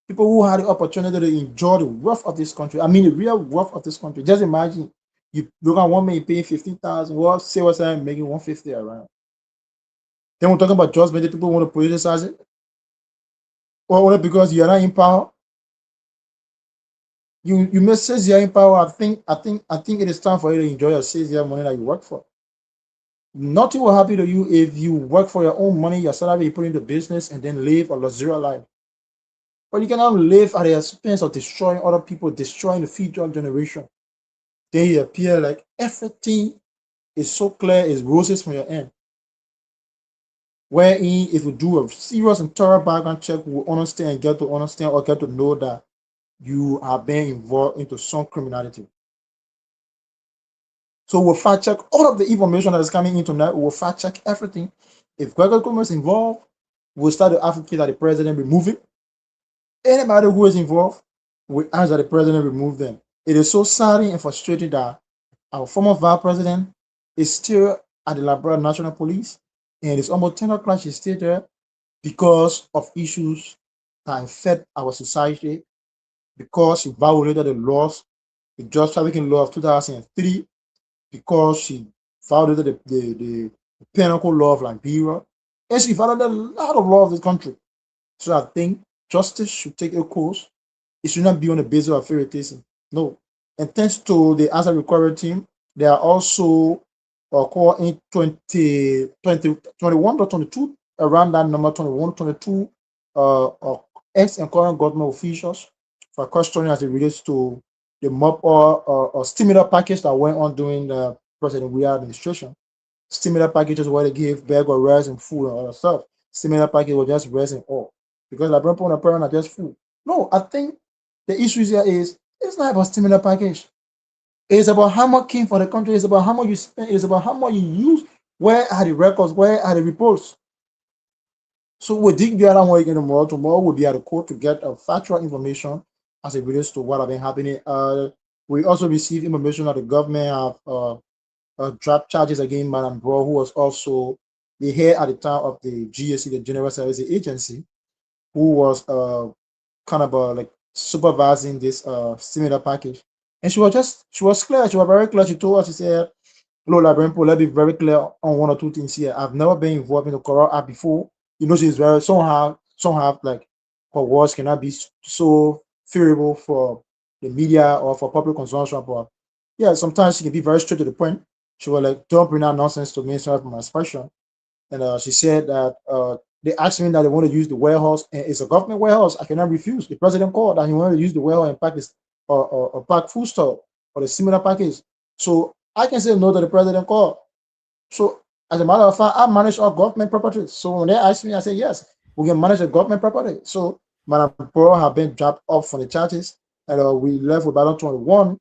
people who had the opportunity to enjoy the wealth of this country. I mean, the real wealth of this country. Just imagine you look at one man paying 15,000. Well, say what's that making 150 around. Then we're talking about just many people want to politicize it, or only because you're not in power. You may say you're in power. I think it is time for you to enjoy your 6 year money that you work for. Nothing will happen to you if you work for your own money, your salary, you put into business, and then live a luxurious life. But you cannot live at the expense of destroying other people, destroying the future generation. Then you appear like everything is so clear, is roses from your end. Wherein, if you do a serious and thorough background check, we will understand and get to understand or get to know that you are being involved into some criminality. So we'll fact check all of the information that is coming in tonight. We'll fact check everything. If Gregor Kuma is involved, we'll start to advocate that the president remove it. Anybody who is involved, we ask that the president remove them. It is so saddening and frustrating that our former vice president is still at the Liberia National Police, and it's almost 10 o'clock. She's still there because of issues that affect our society, because she violated the laws the drug trafficking law of 2003 because she violated the penal law of Liberia, and she violated a lot of law of this country. So I think justice should take a course. It should not be on the basis of favoritism. No. And thanks to the answer recovery team, they are also called in 2021 or 22, around that number 21, 22 ex and current government officials for questioning as it relates to the MOP or stimulus package that went on during the President Weah administration. Stimulus packages where they give bag of rice and food and other stuff. Stimulus package was just rice and all. Because like people and parent are just food. No, I think the issue here is it's not about stimulus package. It's about how much came for the country. It's about how much you spend. It's about how much you use. Where are the records? Where are the reports? So we dig the other one again tomorrow. Tomorrow we'll be at the court to get factual information as it relates to what have been happening. We also received information that the government have dropped charges against Madam Bro, who was also the head at the time of the GSC, the General Services Agency, who was kind of like supervising this similar package. And she was clear, she was very clear. She told us, she said, "Look, Labrimpo, let's be very clear on one or two things here. I've never been involved in the corrupt act before. You know, she's very somehow like her words cannot be so favorable for the media or for public consumption. But yeah, sometimes she can be very straight to the point. She was like, don't bring that nonsense to me, sorry for my expression. And she said that they asked me that they want to use the warehouse, and it's a government warehouse. I cannot refuse. The president called that he wanted to use the warehouse and pack this or pack food store or the similar package. So I can say no to the president called. So as a matter of fact, I manage all government properties. So when they asked me, I said yes, we can manage the government property. So Madam Pro have been dropped off from the charges, and we left with Battle 21.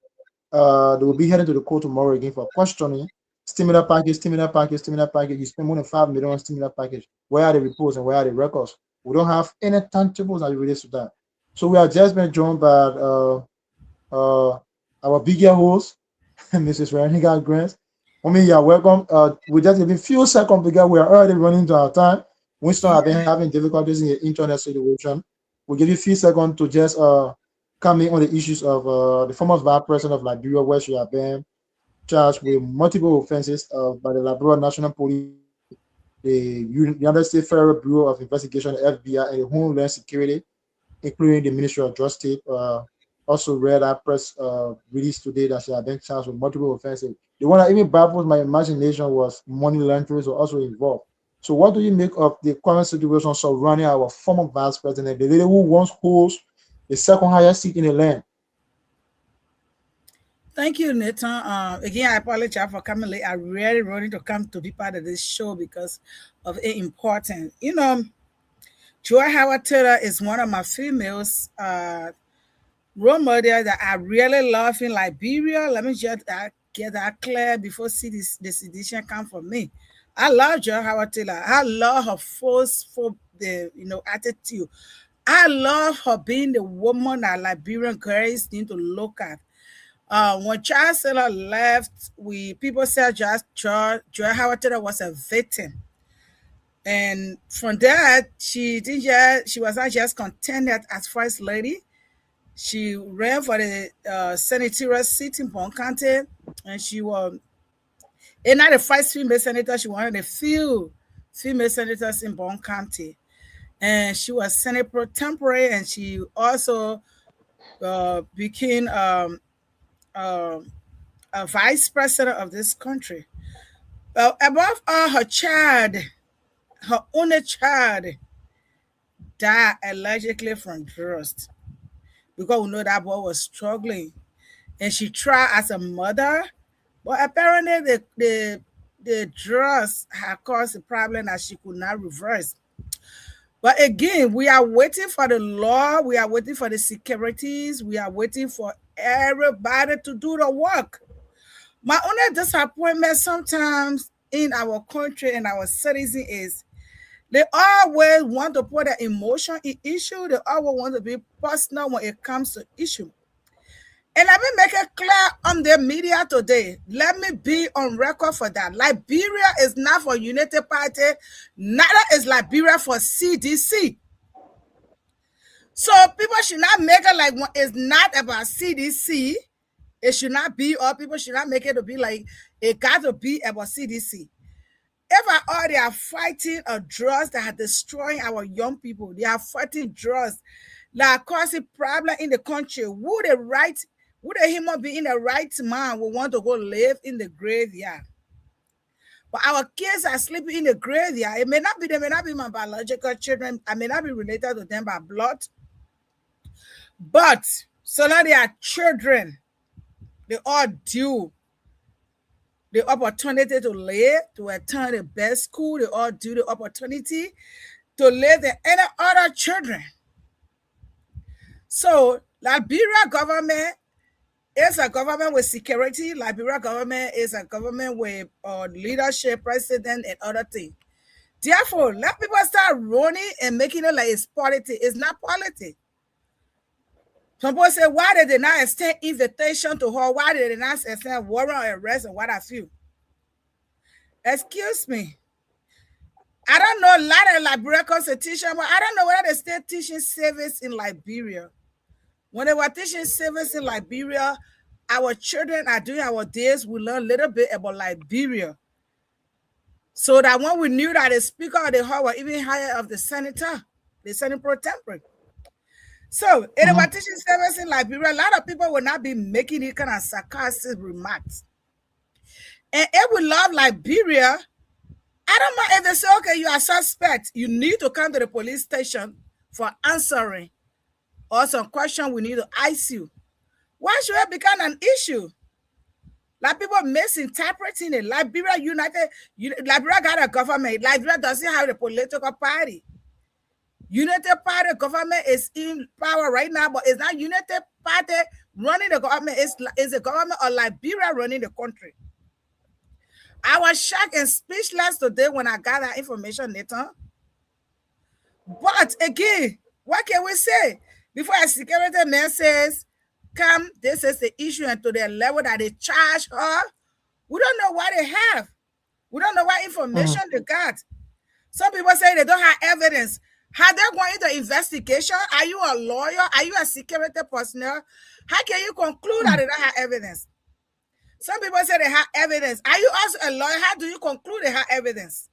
They will be heading to the court tomorrow again for questioning. Stimulus package, stimulus package, stimulus package. You spend more than 5 million on stimulus package. Where are the reports and where are the records? We don't have any tangibles that relates to that. So we have just been joined by our bigger host, Mrs. Veronica Grant. I mean, you're welcome. We just give a few seconds because we are already running to our time. Winston have been having difficulties in the internet situation. We'll give you a few seconds to just come in on the issues of the former vice president of Liberia, where she has been charged with multiple offenses by the Liberia National Police, the United States Federal Bureau of Investigation, the FBI, and the Homeland Security, including the Ministry of Justice. Also read that press release today that she had been charged with multiple offenses. The one that even baffles my imagination was money laundering were also involved. So what do you make of the current situation surrounding our former vice president, the lady who once holds the second highest seat in the land? Thank you, Nathan. Again, I apologize for coming late. I really wanted to come to be part of this show because of it important. You know, Joy Howard Taylor is one of my females role model that I really love in Liberia. Let me just get that clear before the sedition come from me. I love Joy Howard Taylor. I love her forceful, attitude. I love her being the woman that Liberian girls need to look at. When Charles Taylor left, people said Joy Howard Taylor was a victim. And from that, she was not just contented as first lady. She ran for the senatorial seat in Bon County, and she was not the first female senator. She was one of the few female senators in Bon County, and she was Senate pro tempore, and she also became a vice president of this country. Above all, her only child, died allegedly from drugs, because we know that boy was struggling, and she tried as a mother, but apparently the drugs had caused a problem that she could not reverse. But again, we are waiting for the law, we are waiting for the securities, we are waiting for everybody to do the work. My only disappointment sometimes in our country and our citizens is they always want to put an emotion in issue. They always want to be personal when it comes to issue. And let me make it clear on the media today. Let me be on record for that. Liberia is not for United Party, neither is Liberia for CDC. So people should not make it like it's not about CDC. It should not be, or people should not make it to be like it got to be about CDC. If at all they are fighting a drugs that are destroying our young people, they are fighting drugs that are causing problem in the country. Would a human being in the right mind will want to go live in the graveyard? But our kids are sleeping in the graveyard. It may not be, they may not be my biological children. I may not be related to them by blood. But so now they are children. They all due the opportunity to live, to attend the best school. They all due the opportunity to live than any other children. So Liberia government is a government with security. Liberia government is a government with leadership, president, and other things. Therefore, let people start running and making it like it's politics. It's not politics. Some people say, why did they not extend invitation to her? Why did they not extend warrant of arrest and what have you? Excuse me. I don't know a lot of Liberia constitution, but I don't know whether they still teaching service in Liberia. When they were teaching service in Liberia, our children are doing our days. We learn a little bit about Liberia. So that when we knew that the speaker of the house was even higher of the senator, the Senate pro tempore. So in the teaching service in Liberia, a lot of people will not be making it kind of sarcastic remarks. And if we love Liberia, I don't mind if they say, okay, you are suspect, you need to come to the police station for answering or some question we need to ask you. Why should it become an issue? Like people misinterpreting it. Liberia got a government. Liberia doesn't have a political party. United Party government is in power right now, but it's not United Party running the government. It's the government of Liberia running the country. I was shocked and speechless today when I got that information, Nathan. But again, what can we say? Before a security man says, come, this is the issue, and to the level that they charge her, we don't know what they have. We don't know what information they got. Some people say they don't have evidence. How they're going into investigation? Are you a lawyer? Are you a security personnel? How can you conclude that they don't have evidence? Some people say they have evidence. Are you also a lawyer? How do you conclude they have evidence?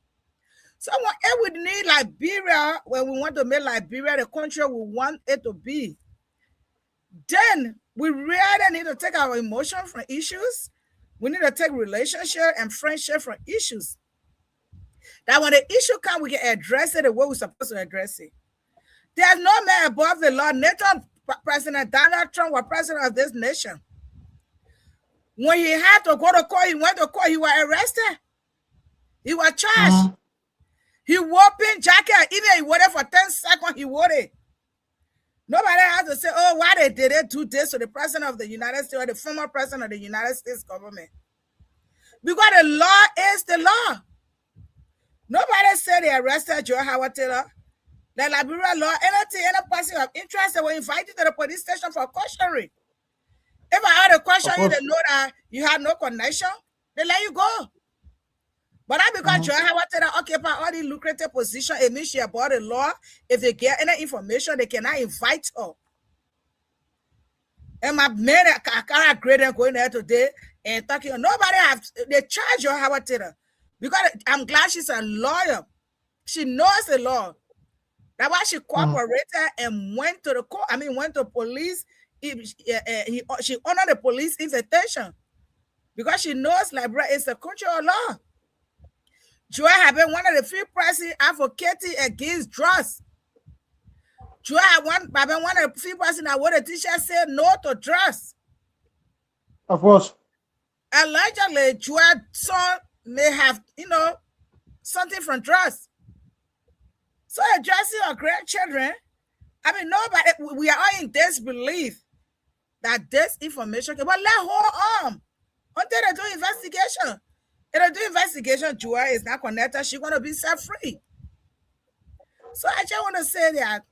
So if we need Liberia, when we want to make Liberia the country we want it to be, then we really need to take our emotion from issues. We need to take relationship and friendship from issues. That when the issue comes, we can address it the way we're supposed to address it. There's no man above the law. President Donald Trump was president of this nation. When he had to go to court, he went to court, he was arrested. He was charged. He wore pink jacket. Even he wore it for 10 seconds, he wore it. Nobody has to say, oh, why they did it do this to the president of the United States or the former president of the United States government. Because the law is the law. Nobody said they arrested Joe Howard Taylor. The Liberia law, any person of interest, they were invited to the police station for cautionary. If I had a question, you didn't know that you had no connection, they let you go. But not because Joe Howard Taylor occupy all the lucrative position, it means she above the law. If they get any information, they cannot invite her. And my man, I can't agree them going there today and talking. Nobody have, they charge Joe Howard Taylor. Because I'm glad she's a lawyer. She knows the law. That's why she cooperated and went to the court. I mean, went to police. She honored the police invitation because she knows Liberia is a country of law. Joy has been one of the few persons advocating against drugs. Joy has been one of the few persons that would the teacher said no to drugs. Of course. Allegedly, Joy's son may have, something from drugs. So addressing our grandchildren, I mean, nobody, we are all in disbelief that this information, but let her until they do investigation. If they do investigation, Joy is not connected, she's going to be set free. So I just want to say that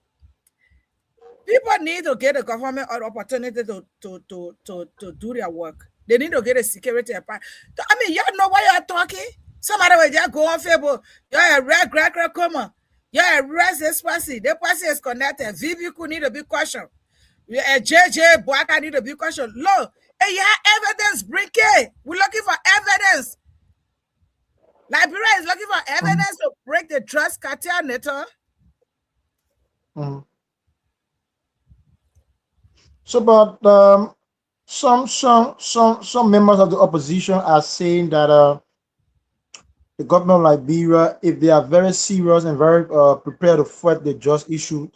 people need to get the government an opportunity to do their work. They need to get a security apart. I mean, y'all know why you're talking? Somebody will just go on Facebook. You're a red cracker, come on. You're arrest this person. The person is connected. VB could need a big question. JJ Boaka need a big question. Look, Hey, yeah, evidence, bring it. We're looking for evidence. Liberia is looking for Mhm. evidence to break the drugs cartel, Neto. Mhm. So, but some members of the opposition are saying that the government of Liberia, if they are very serious and very prepared to fight the just issue,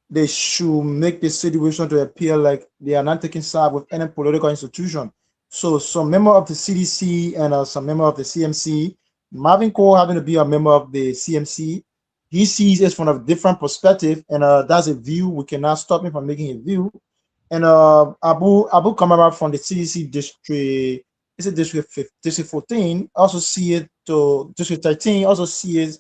they should make the situation to appear like they are not taking side with any political institution. So some member of the CDC and some member of the CMC, Marvin Cole having to be a member of the CMC, he sees it from a different perspective, and that's a view. We cannot stop him from making a view. And Abu Kamara from the CDC district, is it district 14, also see it to district 13, also see it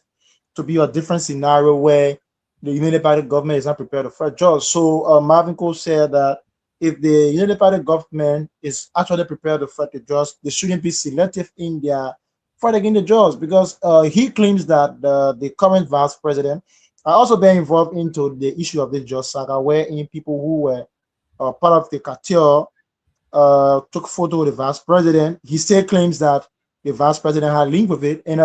to be a different scenario where the United Party government is not prepared to fight jobs. So Marvin Cole said that if the United Party government is actually prepared to fight the jobs, they shouldn't be selective in their fight against the jobs, because he claims that the current vice president are also being involved into the issue of the jobs saga, wherein people who were part of the cartel took photo with the vice president. He still claims that the vice president had link with it. And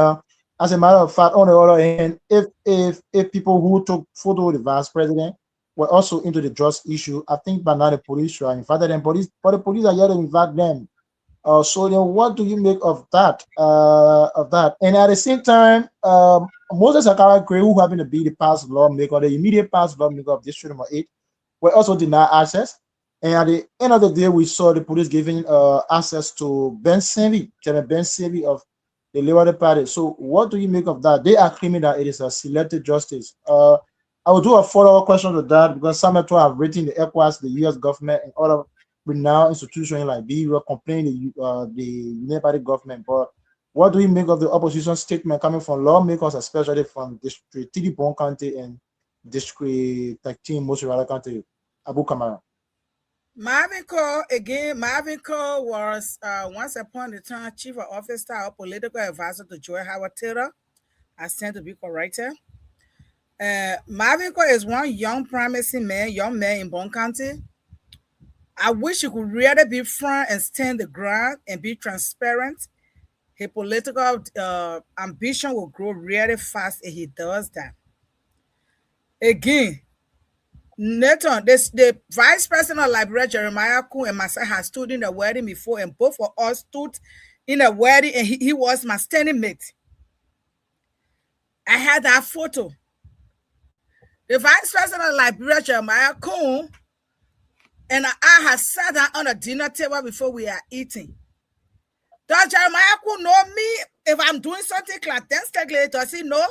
as a matter of fact, on the other hand, if people who took photo with the vice president were also into the drugs issue, I think by now the police should have invited them. Police, but the police are yet to invite them. So then, what do you make of that? And at the same time, Moses Akara Gray, who happened to be the past lawmaker, the immediate past lawmaker of District Number 8, were also denied access. And at the end of the day, we saw the police giving access to Ben Sevi, General Ben Sevi of the Liberal Party. So, what do you make of that? They are claiming that it is a selective justice. I will do a follow-up question to that, because some people have written the ECOWAS, the U.S. government, and other renowned institutions like Liberia complaining the United Party government. But what do you make of the opposition statement coming from lawmakers, especially from District 3 Bon County and District 13 Mosirala County, Abu Kamara? Marvin Cole was once upon a time chief of officer or political advisor to Joy Howard Taylor. I stand to be corrected. Marvin Cole is one young man in Bon County. I wish he could really be front and stand the ground and be transparent. His political ambition will grow really fast if he does that. Again, Nathan, the vice president of Liberia, Jeremiah Kuhn, and myself had stood in the wedding before, and both of us stood in a wedding, and he was my standing mate. I had that photo. The vice president of Liberia, Jeremiah Kuhn, and I had sat down on a dinner table before we are eating. Does Jeremiah Kuhn know me if I'm doing something clandestinely? Does he know?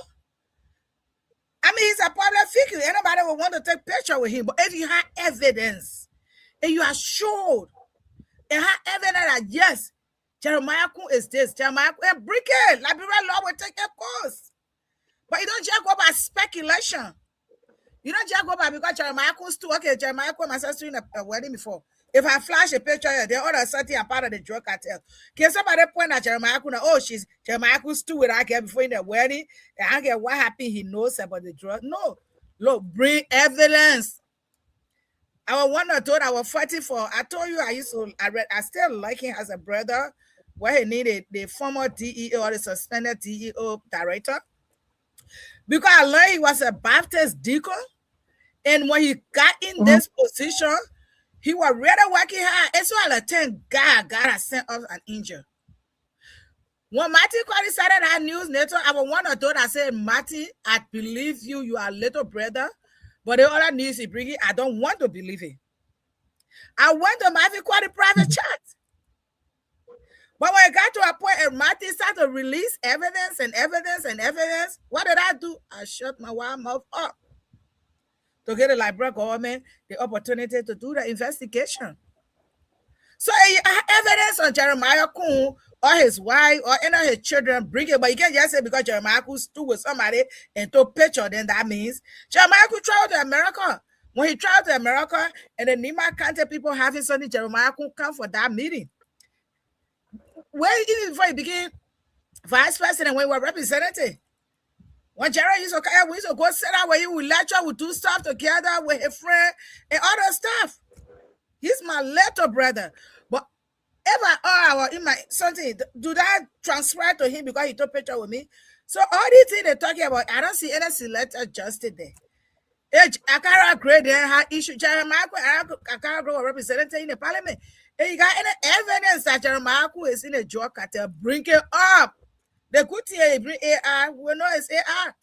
I mean, he's a public figure. Anybody will want to take picture with him. But if you have evidence, and you are sure, and have evidence that yes, Jeremiah Kuhn is this, Jeremiah Kuhn, and bring it. Liberian law will take a course. But you don't just go by speculation. You don't just go by because Jeremiah Kuhn's too. Okay, Jeremiah Kuhn, my sister in a wedding before. If I flash a picture here, they order something a part of the drug cartel. Can somebody point at Jeremiah Kuhn? Oh, she's Jeremiah Kuhn's too with I get before in the wedding. And I get what happened. He knows about the drug. No, look, bring evidence. Our one or two I was fighting for. I told you I still like him as a brother. Where he needed the former DEO or the suspended DEO director. Because I learned he was a Baptist deacon. And when he got in Mhm. this position, he was really working hard. And so I thank God has sent us an angel. When Martin Kwari started that news, Nato, I was one or two that said, Martin, I believe you, you are a little brother. But the other news he bring it, I don't want to believe it. I went to Martin Kwari private chat. But when it got to a point and Martin started to release evidence and evidence and evidence, what did I do? I shut my wild mouth up to get the Liberia government the opportunity to do the investigation. So evidence on Jeremiah Kuhn or his wife or any of his children, bring it. But you can't just say because Jeremiah Kuhn stood with somebody and took picture, then that means Jeremiah Kuhn traveled to America. When he traveled to America and the Nima County people having something, Jeremiah Kuhn come for that meeting. Well, even before he became vice president, when we were representative, when Jerry used to come, we used to go sit down with him, we lecture, we do stuff together with a friend and other stuff. He's my little brother. But If in my something, do that transfer to him because he took picture with me? So all these things they're talking about, I don't see any selector justice there. Akara grade there had issue Jeremiah Akara Grow represented in the parliament. And you got any evidence that Jeremiah is in a drug cartel, bring it up. The good thing is bring AR, we know it's AR.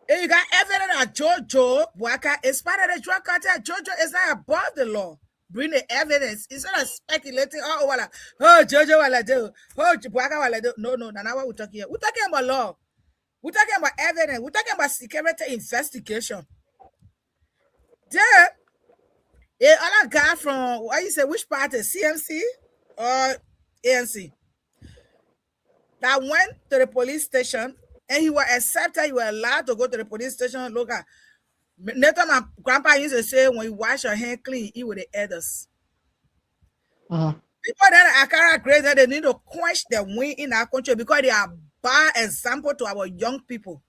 And you got evidence that Jojo Waka is part of the drug cartel. Jojo is not above the law. Bring the evidence instead of speculating. Jojo wala do, Waka wala do. No, that's not what we're talking about. We're talking about law. We're talking about evidence. We're talking about security investigation. There, a other guy from what you say, which party, CMC or ANC, that went to the police station and he was accepted. He was allowed to go to the police station. Look at Nathan, my grandpa used to say, when you wash your hand clean, eat with the others. People that are Akara grade that they need to quench the wind in our country because they are bad example to our young people.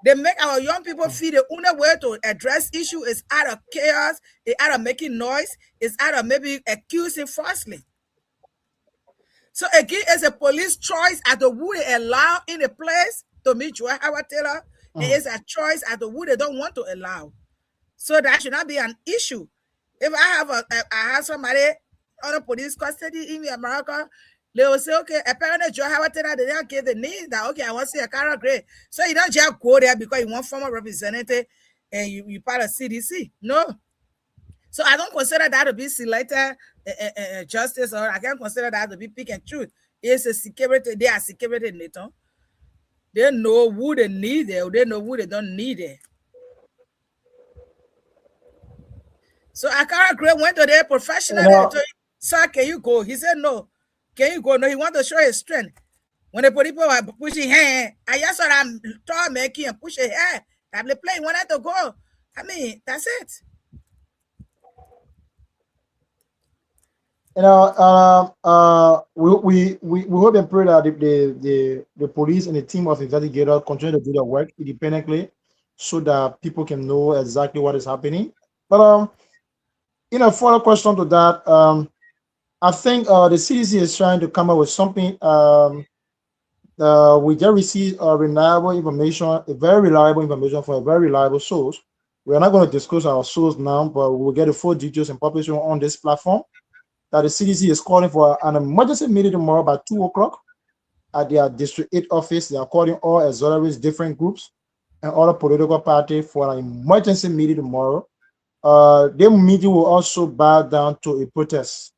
They make our young people feel the only way to address issue is out of chaos, it's out of making noise, it's out of maybe accusing falsely. So again, it's a police choice as to who they allow in the place to meet Joy Howard Taylor. It is a choice as to who they don't want to allow. So that should not be an issue. If I have somebody on a police custody in America, they will say, okay, apparently Joe Howard Taylor, they don't give the need that, okay, I want to see a Akara grade. So you don't just go there because you want former representative and you part of CDC. No. So I don't consider that to be selected justice, or I can't consider that to be pick and choose. It's a security, they are security NATO. They know who they need there, they know who they don't need there. So Akara Gray went to there professionally and told him, sir, can you go? He said, no. Can you go? No, he wanted to show his strength. When the people were pushing hand, I just saw them tall making and push his hair. That the plane wanted to go. I mean, that's it. We hope and pray that the police and the team of investigators continue to do their work independently so that people can know exactly what is happening. But further question to that, I think the CDC is trying to come up with something. We just received reliable information, a very reliable information from a very reliable source. We are not going to disclose our source now, but we will get the full details and publish it on this platform. That the CDC is calling for an emergency meeting tomorrow by 2 o'clock at their District 8 office. They are calling all auxiliaries, different groups, and other political parties for an emergency meeting tomorrow. Their meeting will also bow down to a protest.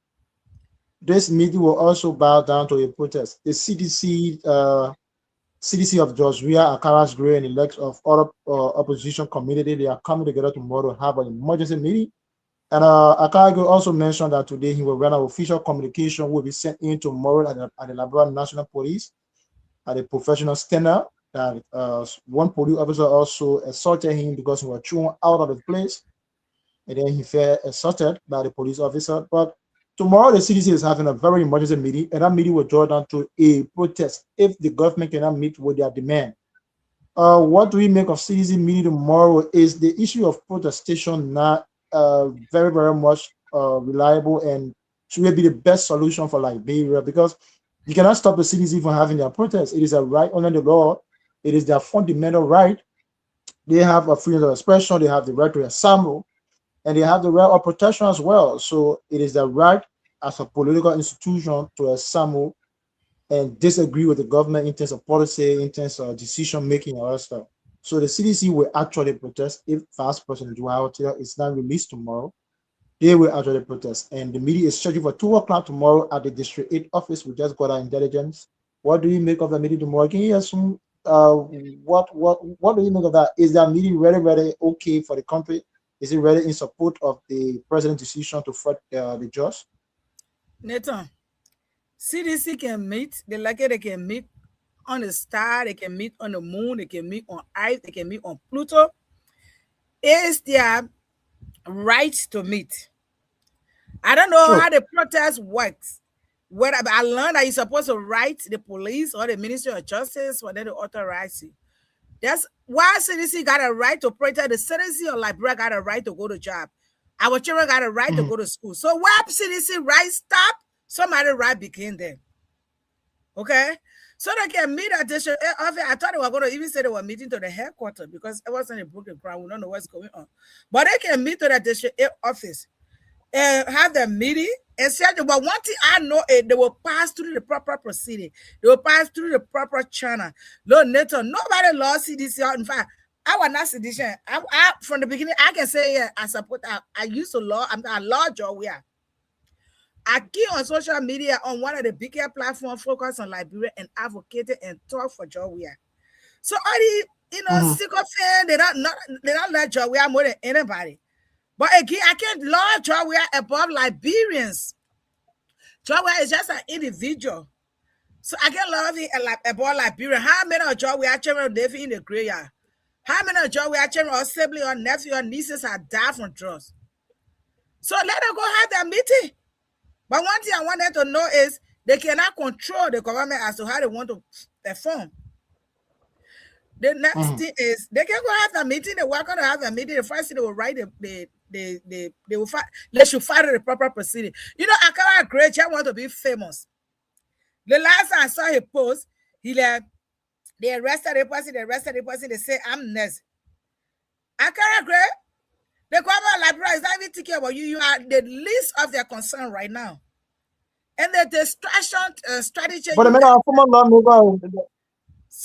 This meeting will also bow down to a protest. The CDC of Georgia, Akara Gray, and the legs of other opposition community, they are coming together tomorrow to have an emergency meeting. And Akara also mentioned that today he will run an official communication will be sent in tomorrow at the Liberia National Police at a professional standard. That one police officer also assaulted him because he was thrown out of the place, and then he felt assaulted by the police officer. But tomorrow the CDC is having a very emergency meeting, and that meeting will draw down to a protest if the government cannot meet with their demand. What do we make of CDC meeting tomorrow? Is the issue of protestation not very, very much reliable, and should it be the best solution for Liberia? Because you cannot stop the CDC from having their protest. It is a right under the law. It is their fundamental right. They have a freedom of expression. They have the right to assemble, and they have the right of protection as well. So it is their right as a political institution to assemble and disagree with the government in terms of policy, in terms of decision making, and other stuff. So the CDC will actually protest if Vice President Joao Taylor is not released tomorrow. They will actually protest, and the meeting is scheduled for 2 o'clock tomorrow at the District 8 office. We just got our intelligence. What do you make of the meeting tomorrow? Can you assume what do you make of that? Is that meeting really okay for the country? Is it really in support of the president's decision to fight the judge? Nathan, CDC can meet. They can meet on the star. They can meet on the moon. They can meet on Earth. They can meet on Pluto. It's their right to meet. I don't know how the protest works. What I learned that you're supposed to write the police or the Ministry of Justice for them to authorize you. That's why CDC got a right to protest. The citizen of Liberia got a right to go to job. Our children got a right to go to school. So where CDC right stop, somebody right begin there. Okay? So they can meet at district office. I thought they were going to even say they were meeting to the headquarters because it wasn't a broken ground. We don't know what's going on. But they can meet to the district office and have their meeting and say, but one thing I know is they will pass through the proper proceeding. They will pass through the proper channel. No, nobody lost CDC. In fact, I was not sedition. I from the beginning, I can say, yeah, I support. I used to law. I'm a law job. I key on social media on one of the bigger platforms focused on Liberia and advocated and talk for Georgia. So all the sicker fan, they don't let Georgia more than anybody. But again, I can't love Georgia above Liberians. Georgia is just an individual. So I can love it above Liberia. How many of Georgia children live in the graveyard? How many of Georgia children or sibling or nephew or nieces have died from drugs? So let them go have their meeting. But one thing I want them to know is they cannot control the government as to how they want to perform. The next thing is they can go have a meeting. They're going to have a meeting. The first thing they will write they will fight. They should follow the proper proceeding. You know, Akara Great, I want to be famous. The last time I saw a post, he like they arrested the person. They say I'm next. Akara Great, the government Liberia is not even thinking about you. You are the least of their concern right now. And the distraction strategy. But the men are former lawmaker.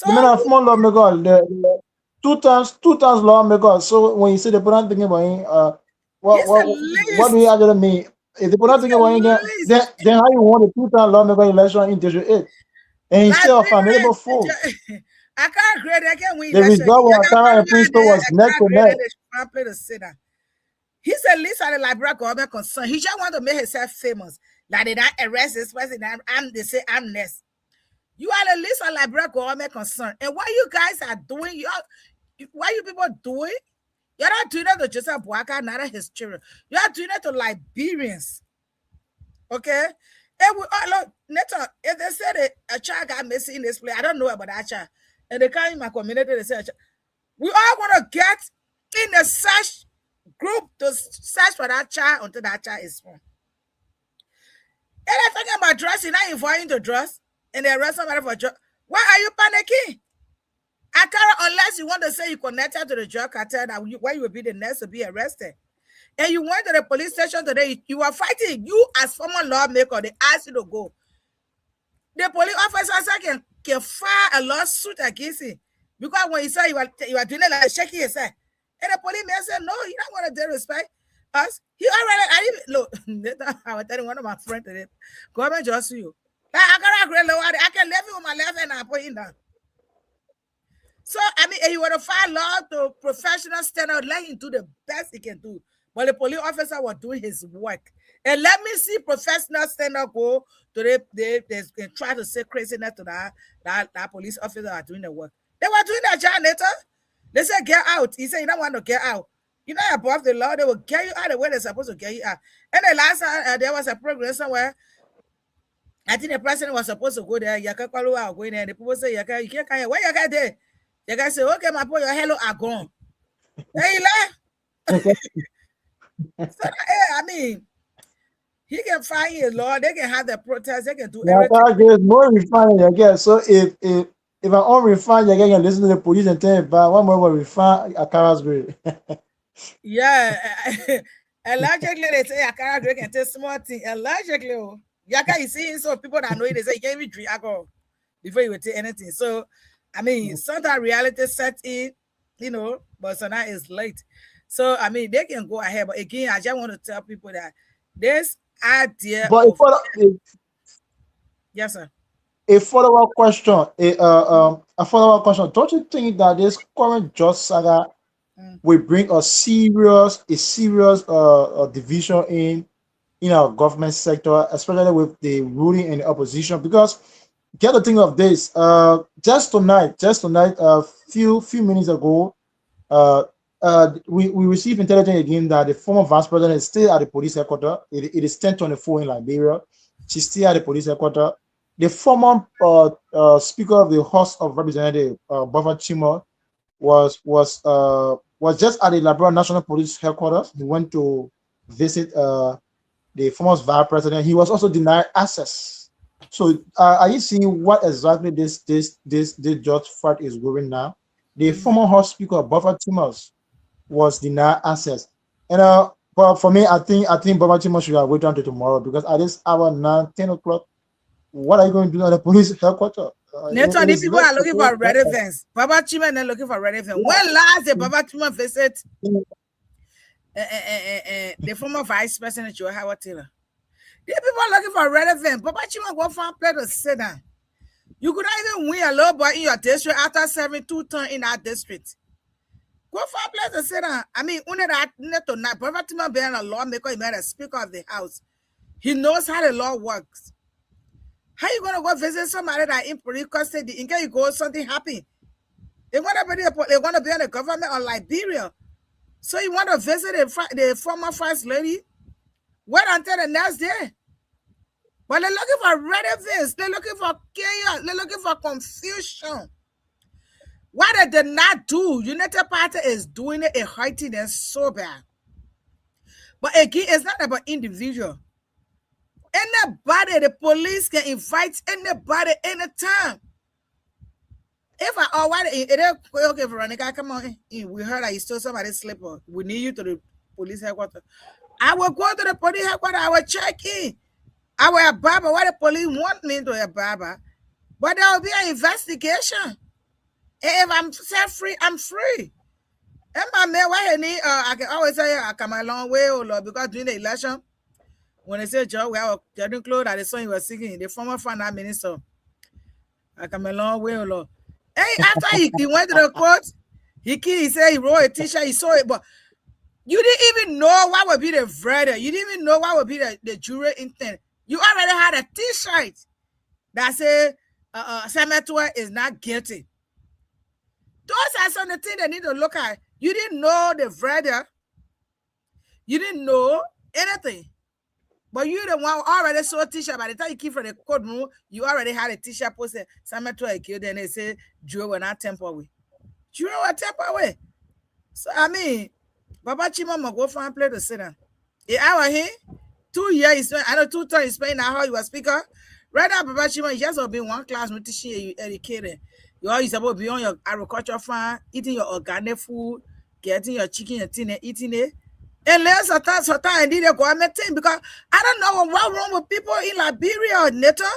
The men are former lawmaker. The two times lawmaker. So when you say the people thinking about what do you actually mean? If the people thinking about then how you want the 2 times lawmaker election in District 8? And he's still a formidable fool. I can't agree. I can't win. The result was Tara and Princeton was neck to neck. He's the least of the Liberia government concern. He just want to make himself famous. Like they don't arrest this person. They say I'm next. You are the least of Liberia government concern. And what you guys are doing, what you people doing, you're not doing it to Joseph Boaka, not his children. You are doing it to Liberians. Okay? And we all look, Nathan, if they said a child got missing in this place, I don't know about that child. And they come in my community, they say, we all want to get in a search group to search for that child until that child is born. And they're talking about drugs, you're not inviting to drugs, and they arrest somebody for drugs. Why are you panicking? Akara, unless you want to say you connected to the drug cartel, where you will be the next to be arrested. And you went to the police station today, you were fighting. You as former lawmaker, they asked you to go. The police officer can file a lawsuit against you. Because when he said you are doing it like shaking his head. And the police man said, no, you don't want to disrespect us. He already, I was telling one of my friends today, government just you. I can leave you with my left hand and put him down. So, I mean, he would have filed law to professional standard, let him do the best he can do. But the police officer was doing his work. And let me see professional standard go to they try to say craziness to that police officer are doing the work. They were doing that job, Nathan. They said, get out. He said, you don't want to get out. You're not above the law. They will get you out the way they're supposed to get you out. And the last time there was a program somewhere, I think the president was supposed to go there. Yaka Kalu are going there. And the people say, Yaka, you can't come here. Where Yaka there? Yaka say, okay, my boy, your hello are gone. Hey, so, I mean, he can find a law. They can have the protest. They can do everything. There's more refined, I guess. So if I'm unrefined, I can listen to the police and tell me, but one more will refine Akara's grade. Yeah. Allegedly, they say Akara Greg can tell small thing. Allegedly, Yaka is seeing so people that know it, they say you can't even drink alcohol before you would take anything. So, I mean, sometimes reality sets in, but so now it's late. So, I mean, they can go ahead. But again, I just want to tell people that this idea but yes, sir. A follow-up question. A follow-up question. Don't you think that this current judge saga will bring a serious division in our government sector, especially with the ruling and the opposition? Because get to think of this. Just tonight, a few minutes ago, we received intelligence again that the former vice president is still at the police headquarters. It is 10:24 in Liberia. She's still at the police headquarters. The former Speaker of the House of Representatives, Buffer Chima, was just at the Liberia National Police headquarters. He went to visit the former vice president, he was also denied access. So are you seeing what exactly this George Ford is going now? The former House Speaker Buffer Timmons was denied access. And but for me, I think Buffer Timmons should have waited until tomorrow, because at this hour now, 10 o'clock, what are you going to do at the police headquarters? Nathan, It the is people very are looking for possible. relevance. Baba Chima they're looking for relevance. Yeah. When last did Baba Chima visit the former vice president Joe Howard Taylor? The people are looking for relevance. Baba Chima go find place to sit down. You could not even win a low boy in your district after serving 2 terms in that district. Go find place to sit down. I mean, only that tonight, Baba Chima being a lawmaker, he made a speaker of the house. He knows how the law works. How you gonna go visit somebody that in police custody in case you go something happen? They want to be in the government of Liberia. So you want to visit the former first lady? Wait until the next day. But they're looking for relevance. They're looking for chaos. They're looking for confusion. What they did not do, United Party is doing it, hurting them so bad. But again, it's not about individual. Anybody, the police can invite anybody anytime. If okay, Veronica, come on. We heard that you stole somebody's slipper. We need you to the police headquarters. I will go to the police headquarters. I will check in. I will Baba. Why the police want me to a Baba? But there will be an investigation. And if I'm set free, I'm free. And my man, why I can always say I come a long way, oh Lord, because during the election, when they say Joe, we have Jordan Claude that the song you were singing, the former finance minister, I come a long way, oh Lord. Hey, after he went to the court, he said he wrote a t-shirt, he saw it, but you didn't even know what would be the verdict. You didn't even know what would be the jury intent. You already had a t-shirt that said Sametua is not guilty. Those are some of the things they need to look at. You didn't know the verdict. You didn't know anything. But you the one already saw a t-shirt. By the time you came from the courtroom, you already had a t-shirt posted, Sametua is guilty, and they say jury will not temper away. Jury will temper away. So I mean, Baba Chima must go find place to sit down. I was here 2 years. I know 2 times he spent how you were speaker. Right now, Baba Chima, you just been one class with teaching you educated. You always supposed to be on your agriculture farm, eating your organic food, getting your chicken and eating it. And then sometimes I need a government thing because I don't know what's wrong with people in Liberia, Netta.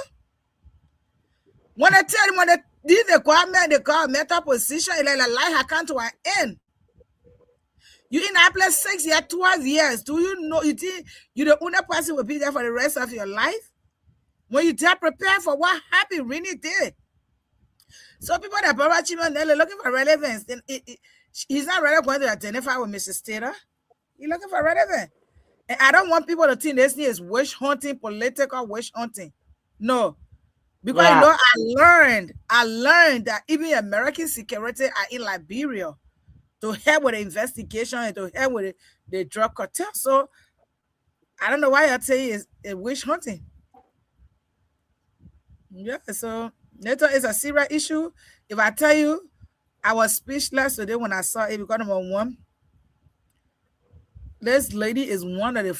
When I tell them when they did the governmental position, it's like a life I come to an end. You in that place 6 years, 12 years. Do you know you think you the only person will be there for the rest of your life? When you dare prepare for what happened really did. So people that Baba Chima they're looking for relevance. Then he's not really going to identify with Mrs. Taylor. He's looking for relevance. And I don't want people to think this is witch hunting, political witch hunting. No. Because you Yeah. know, I learned that even American security are in Liberia to help with the investigation and to help with the drug cartel. So I don't know why I tell you it's a witch hunting. Yeah, so NATO is a serious issue. If I tell you, I was speechless today when I saw it because number one, this lady is one of the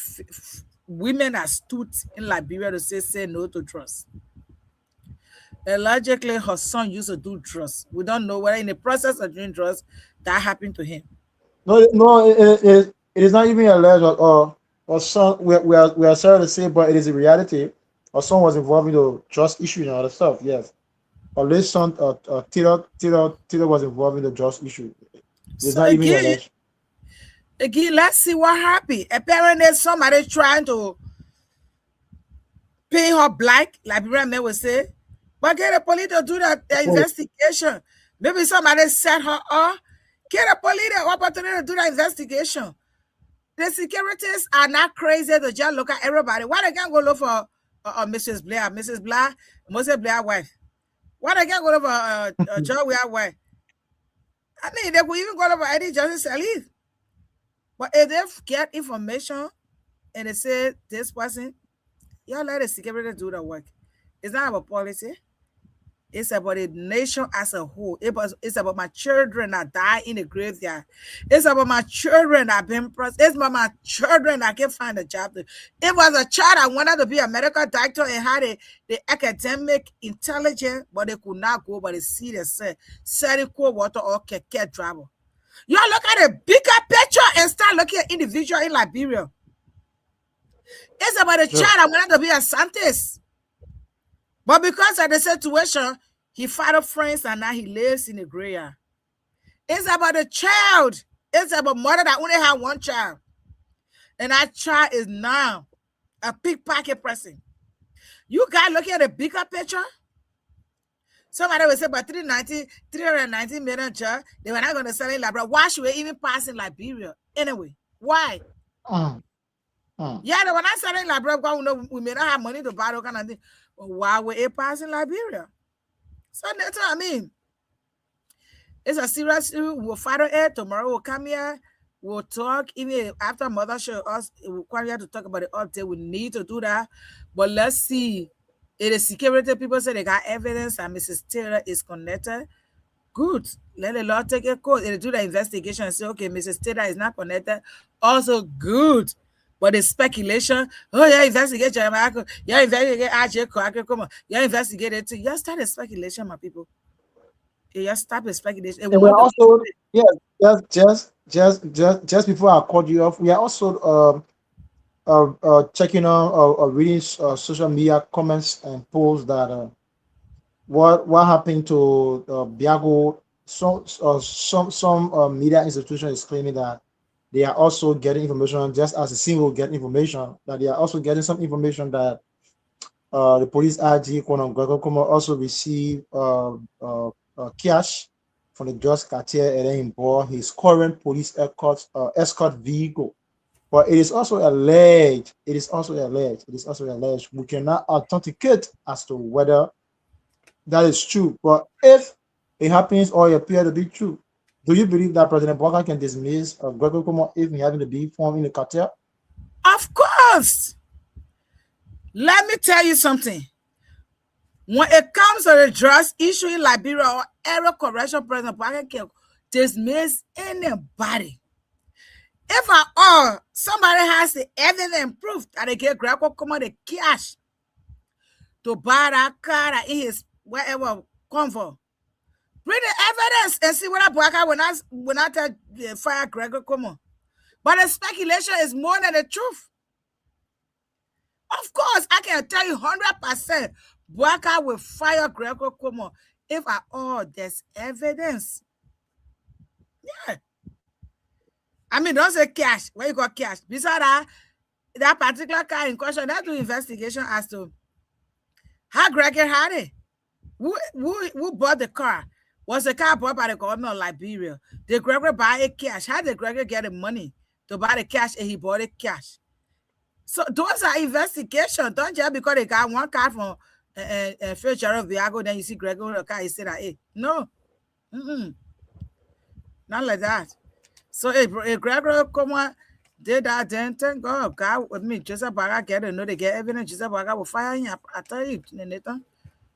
women that stood in Liberia to say no to drugs. Allegedly, her son used to do drugs. We don't know whether in the process of doing drugs that happened to him. No, it is not even alleged, or some we are sorry to say, but it is a reality. Or son was involved in the trust issue and other stuff. Yes, or this son, Tito was involved in the trust issue. It is So not even alleged. again, let's see what happened. Apparently, somebody trying to pay her black, Liberian men will say, but get the police to do the investigation. Maybe somebody set her up. Get the police the opportunity to do the investigation. The securities are not crazy to just look at everybody. Why they can't go look for Mrs. Blair, Moses Blair wife? Why they can't go look for Joe Weir wife? I mean, they could even go look for Eddie Johnson Salif. But if they get information and they say this person, y'all let the security do the work. It's not about policy. It's about the nation as a whole. It's about my children that die in the graveyard. It's about my children that have been pressed. It's about my children that can find a job. It was a child that wanted to be a medical doctor and had the academic intelligence, but they could not go, but they see the setting cold water or keke driver. You look at the bigger picture and start looking at individual in Liberia. It's about a child that wanted to be a scientist. But because of the situation, he found friends and now he lives in a graveyard. It's about the child. It's about mother that only had one child. And that child is now a pickpocket person. You guys looking at the bigger picture? Somebody will say, but 390 million child, they were not going to sell in Liberia. Why should we even pass in Liberia? Anyway, why? Yeah, they were not selling Liberia because we may not have money to buy those kind of thing. But why would it pass in Liberia? So that's what I mean. It's a serious issue. We'll follow it. Tomorrow we'll come here. We'll talk. Even after Mother show us, we'll come here to talk about the update. We need to do that. But let's see. If the security people say they got evidence that Mrs. Taylor is connected, good. Let the law take a course. If they do the investigation and say, okay, Mrs. Taylor is not connected, also good. But the speculation, oh, yeah, investigate Jeremiah, yeah, investigate RJ, come on, yeah, investigate it too. Yeah, start a speculation, my people. Yeah, stop the speculation. And we're also, just before I called you off, we are also checking on reading social media comments and polls that what happened to Biago. Some media institution is claiming that they are also getting information, just as a single get information, that they are also getting some information that the police IG also receive cash from the Just Cartier and then bought his current police escort vehicle. But it is also alleged. We cannot authenticate as to whether that is true. But if it happens or it appears to be true, do you believe that President Bwaka can dismiss Gregory Como if he having to be formed in the cartel? Of course. Let me tell you something. When it comes to the drugs issue in Liberia or error correction, President Bwaka can dismiss anybody. If at all somebody has the evidence and proof that they get Gregory Como the cash to buy that car that in his whatever convo, bring the evidence and see whether Bwaka will not fire Gregory Como. But the speculation is more than the truth. Of course, I can tell you 100% Bwaka will fire Gregory Como if at all there's evidence. Yeah. I mean, don't say cash. Where you got cash? Besides that particular car in question, let's do investigation as to how Gregory had it. Who bought the car? Was the car bought by the government of Liberia? Did Gregory buy it cash? How did Gregory get the money to buy the cash and he bought it cash? So those are investigations. Don't just because they got one car from Fitzgerald Viago, then you see Gregory the car, you say that, hey, no. Not like that. So if Gregory come on, did that, then thank God. God with me, Joseph Baga get it. No, they get evidence. Joseph Baga will fire him. I tell you, Nathan.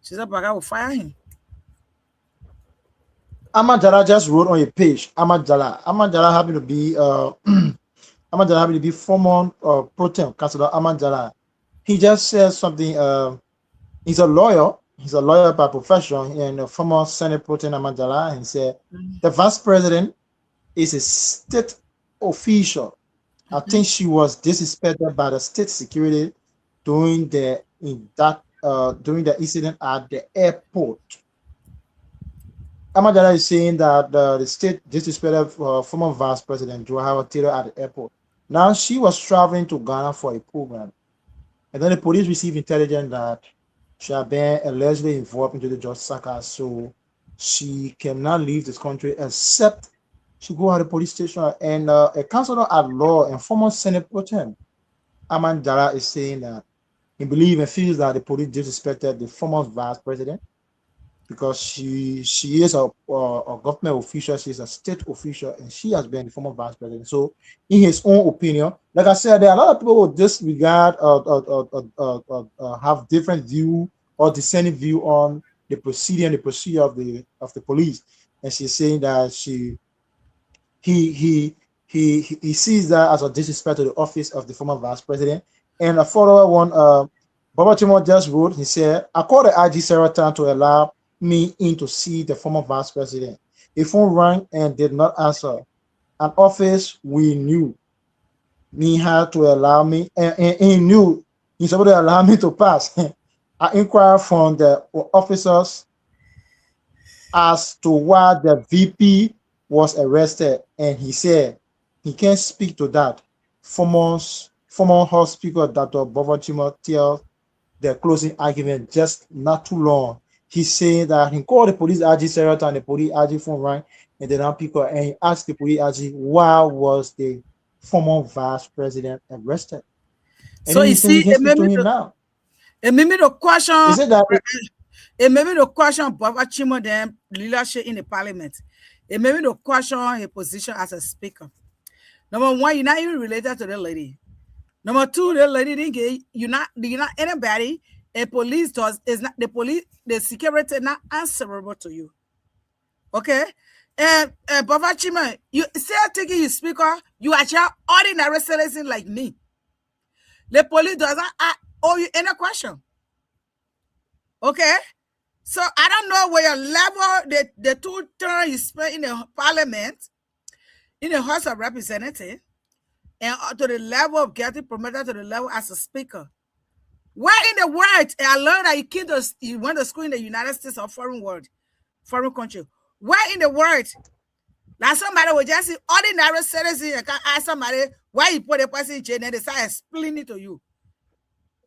Joseph Baga will fire him. Amajala just wrote on your page. Amajala happened to be Amajala happened to be former pro-tem councilor Amajala. He just says something. He's a lawyer. He's a lawyer by profession and a former Senate pro-tem Amajala. And said the vice president is a state official. I think she was disrespected by the state security during the incident at the airport. Amajala is saying that the state disrespected former vice president Johanna Taylor at the airport. Now she was traveling to Ghana for a program, and then the police received intelligence that she had been allegedly involved into the George Saka, so she cannot leave this country except she go to the police station. And a counselor at law and former Senate pro tem Amajala is saying that he believes and feels that the police disrespected the former vice president, because she is a government official, she's a state official, and she has been the former vice president. So, in his own opinion, like I said, there are a lot of people who disregard have different view or dissenting view on the procedure of the police, and she's saying that he he he sees that as a disrespect to the office of the former vice president. And a follower one, Baba Timon just wrote, he said, I called the IG several times to allow me in to see the former vice president. A phone rang and did not answer. An office we knew me had to allow me, and he knew he's supposed to allow me to pass. I inquired from the officers as to why the VP was arrested, and he said he can't speak to that. Former House Speaker Dr. Bovachimo tells the closing argument just not too long. He's saying that he called the police RG several times, the police RG phone rang, and they don't pick up, and he asked the police RG why was the former vice president arrested. And So then you he said he see, can it speak made to me him to, now. it made me to question. He said that It made me to question Baba Chimo them leadership in the parliament. It made me to question his position as a speaker. Number one, you're not even related to the lady. Number two, the lady didn't get you're not anybody. A police does is not the police, the security not answerable to you. Okay? And Baba Chimo, you still taking his speaker, you are just ordinary citizen like me. The police doesn't owe you any question. Okay? So I don't know where your level, the 2 terms you spent in the parliament, in the House of Representatives, and to the level of getting promoted to the level as a speaker. Where in the world, I learned that you went to school in the United States or foreign country. Where in the world, like somebody will just say, ordinary citizen, you can ask somebody why you put a person in jail and they start explaining it to you.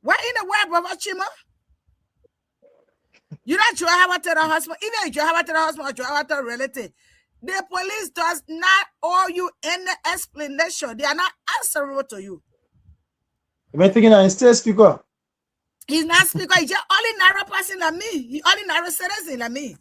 Where in the world, Baba Chima? You don't have to the husband, even if you have to the husband or you have to a relative. The police does not owe you any explanation. They are not answerable to you. You're thinking that he's still speaker. He's not speaker, he's just ordinary person like me. He's ordinary citizen like me.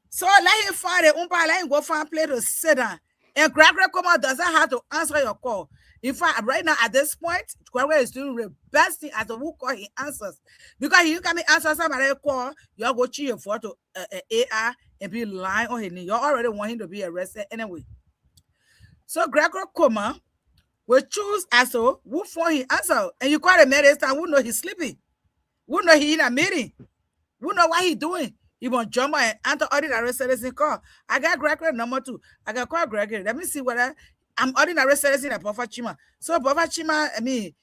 So let him find the umpire, let him go find a place to sit down. And Gregory Como doesn't have to answer your call. In fact, right now at this point, Gregory is doing the best thing as the who call he answers. Because you can answer somebody call, you'll go cheat your photo AI and be lying on his knee. You already want him to be arrested anyway. So Gregory Como will choose as to who phone he answer. And you call the man this time, who know he's sleeping. Who know he in a meeting. Who know what he doing. He won't jump and answer ordinary citizen call. I got Gregory number 2. I got call Gregory. Let me see whether I'm ordinary citizen at Buffer Chima. So Buffer Chima, I mean,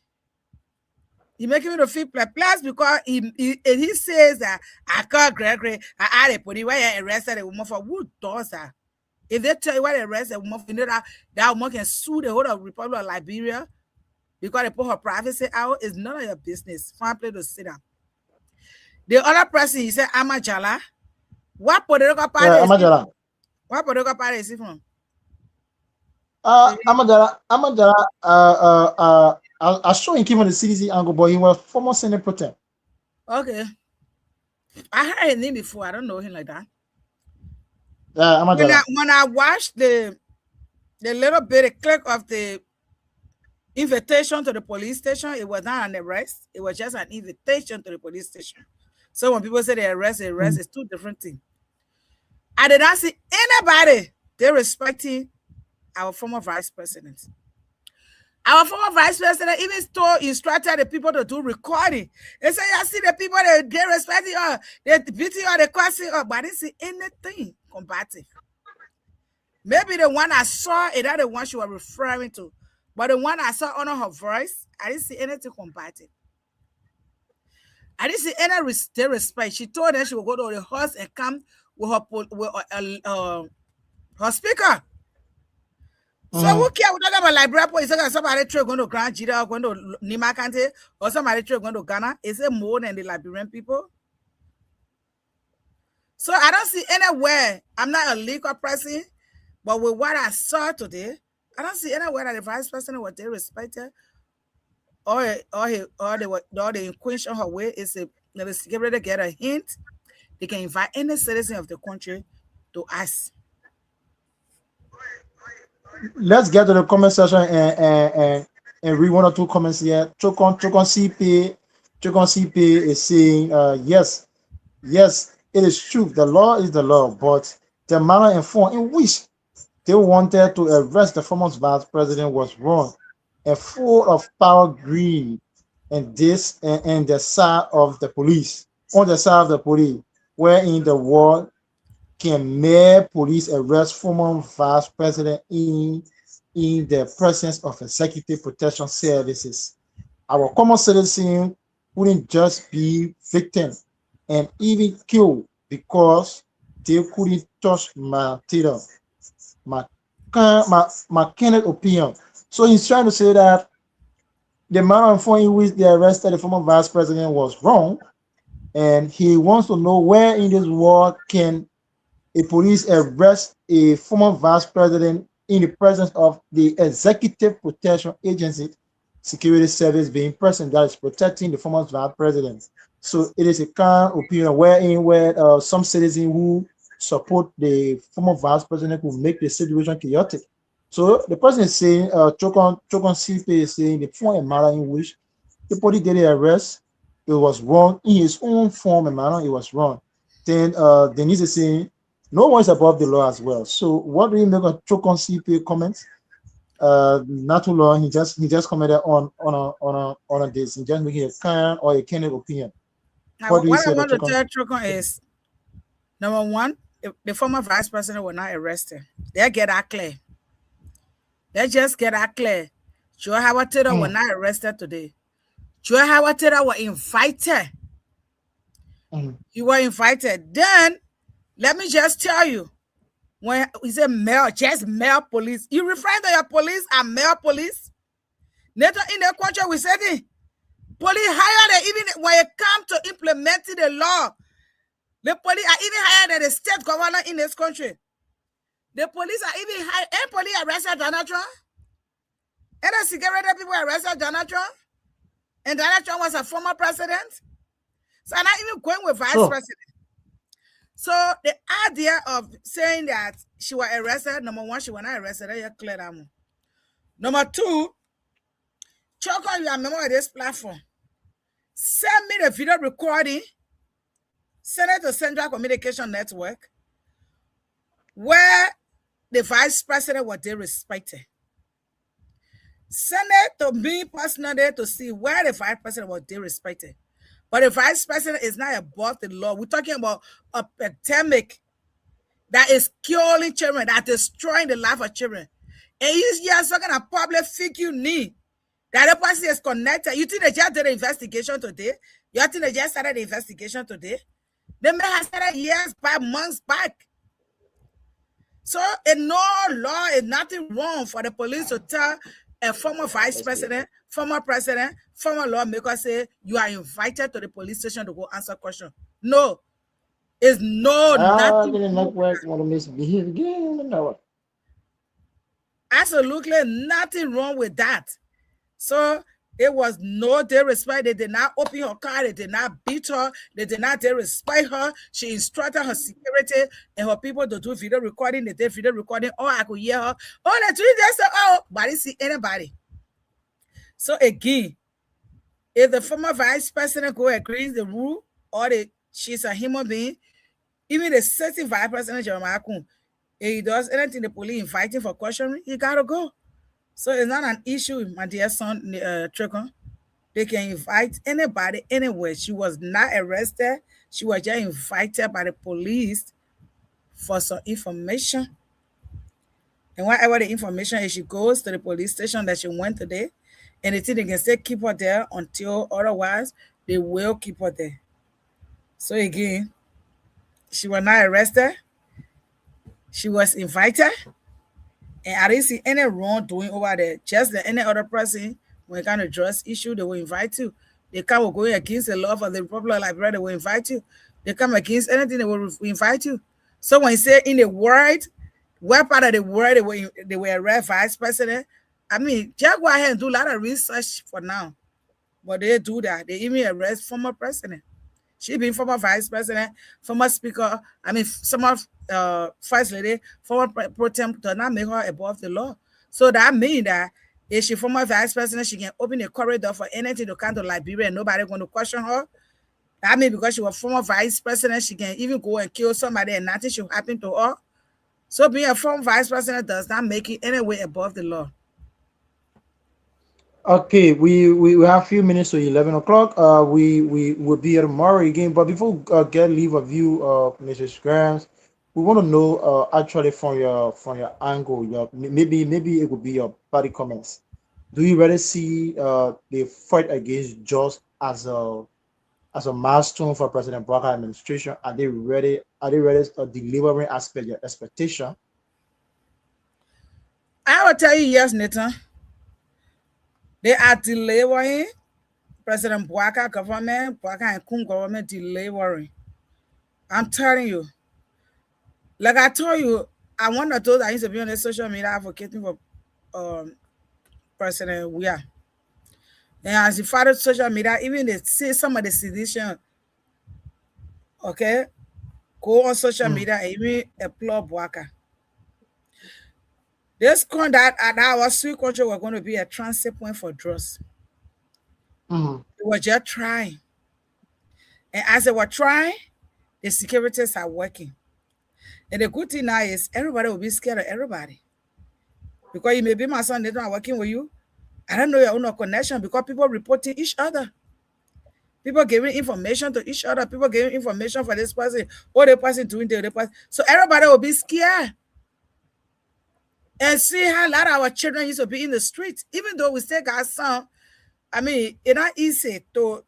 he making me feel perplexed because he says that I call Gregory, I add a police why I arrested a woman for who does that? If they tell you why they arrest a woman, you know that woman can sue the whole of Republic of Liberia because they put her privacy out. It's none of your business. Find place to sit down. The other person, he said, Amajala. What political party is he from? What political party is he from? Amajala, I saw him came on the CDC angle, but he was former Senate Pro Tem. Okay. I heard his name before. I don't know him like that. When I watched the little bit of clip of the invitation to the police station, it was not an arrest. It was just an invitation to the police station. So when people say they arrest is 2 different things. I did not see anybody they respecting our former vice president. Our former vice president even instructed the people to do recording. They say, I see the people that they respect you, they beat you, they curse you, but I didn't see anything combative. Maybe the one I saw is not the one she was referring to, but the one I saw under her voice, I didn't see anything combative. I didn't see any respect. She told them she would go to the house and come with her speaker. So who care? We're talking about Liberia. Is it somebody going to Grand Jira, going to Nima Kante, or somebody going to Ghana? Is it more than the Liberian people? So I don't see anywhere. I'm not a legal person, but with what I saw today, I don't see anywhere that the vice president was they respected, or they inquisition her way. Is the security get a hint? They can invite any citizen of the country to ask. Let's get to the comment section and read 1 or 2 comments here. Chokon CP is saying yes, Yes, it is true. The law is the law, but the manner and form in which they wanted to arrest the former vice president was wrong and full of power greed and the side of the police, on the side of the police, wherein the war can mere police arrest former vice president in the presence of executive protection services. Our common citizen wouldn't just be victim and even killed because they couldn't touch my theater, my my candid opinion. So he's trying to say that the manner and form in which they arrested the former vice president was wrong, and he wants to know where in this world can a police arrest a former vice president in the presence of the Executive Protection Agency Security Service being present that is protecting the former vice president. So it is a kind of opinion wherein where some citizens who support the former vice president will make the situation chaotic. So the person is saying, Chokon CP is saying the form and manner in which the police did the arrest, it was wrong in his own form and manner, it was wrong. Then Denise is saying no one is above the law as well. So what do you make of Chokon CP comments? Not too long, he just commented on this. He just making a kind or a candid opinion. Now, What do you what I say that want to Chokon? tell Trocon is number one, the former vice president was not arrested. They get that clear. They just get that clear. Joe Howard Taylor was not arrested today. Joe Howard Taylor was invited. He was invited. Then let me just tell you, when he said male, just male police, you refer to your police and male police. Later in the country, we said it. Police higher than even when it comes to implementing the law. The police are even higher than the state governor in this country. The police are even higher. And police arrested Donald Trump. And the security people arrested Donald Trump. And Donald Trump was a former president. So I'm not even going with vice president. So the idea of saying that she was arrested, number one, she was not arrested. That's clear that one. Number two, Choco, you are a member of this platform. Send me the video recording. Send it to Central Communication Network, where the vice president was disrespected. Send it to me personally to see where the vice president was disrespected. But the vice president is not above the law. We're talking about a pandemic that is killing children, that is destroying the life of children. And you're talking about public figure need that the person is connected. You think they just did the investigation today? You think they just started the investigation today? They may have started years back, months back. So in no law is nothing wrong for the police to tell a former vice president, former president, former lawmaker, say you are invited to the police station to go answer questions. No, it's nothing. The network want to misbehave again. No. Absolutely nothing wrong with that. So it was no disrespect. They did not open her car. They did not beat her. They did not disrespect her. She instructed her security and her people to do video recording. They did video recording. Oh, I could hear her. Oh, the 3 days. Oh, but I didn't see anybody. So again, if the former vice president go against the rule, or she's a human being, even the sitting vice president Jeremiah Kun, if he does anything, the police inviting for questioning, he gotta go. So it's not an issue, my dear son, Tricon. They can invite anybody anywhere. She was not arrested. She was just invited by the police for some information. And whatever the information is, she goes to the police station that she went today. And they think they can still keep her there until otherwise they will keep her there. So again, she was not arrested. She was invited. And I didn't see any wrongdoing over there. Just like any other person, when it kind of dress issue, they will invite you. They come going against the law of the Republic of Liberia, they will invite you. They come against anything, they will invite you. So when you say in the world, where part of the world they were arrest vice president, I mean, just go ahead and do a lot of research for now. But they do that. They even arrest former president. She been former vice president, former speaker, I mean, some of first lady, former pro tem, does not make her above the law. So that means that if she former vice president, she can open a corridor for anything to come to Liberia and nobody going to question her. I mean, because she was former vice president, she can even go and kill somebody and nothing should happen to her. So being a former vice president does not make it any way above the law. Okay, we have a few minutes to 11 o'clock. We will be here tomorrow again. But before we get leave of you, Mrs. Grams, we want to know actually from your angle, maybe it would be your body comments. Do you really see the fight against just as a milestone for President Barker administration? Are they ready? Are they ready delivering as per your expectation? I will tell you, yes, Nathan. They are delivering. President Bwaka government, Bwaka and Kun government delivering. I'm telling you. Like I told you, I one of those that used to be on the social media advocating for um, President Weah. And as you follow social media, even they say some of the sedition, okay, go on social Mm, media and even applaud Bwaka. This con that our sweet country were going to be a transit point for drugs. mm, They were just trying. And as they were trying, the securities are working. And the good thing now is everybody will be scared of everybody. Because you may be my son, they're not working with you. I don't know your own connection because people reporting each other. People giving information to each other. People giving information for this person. What the person doing the other person. So everybody will be scared. And see how a lot of our children used to be in the streets. Even though we still got some, I mean, it's not easy to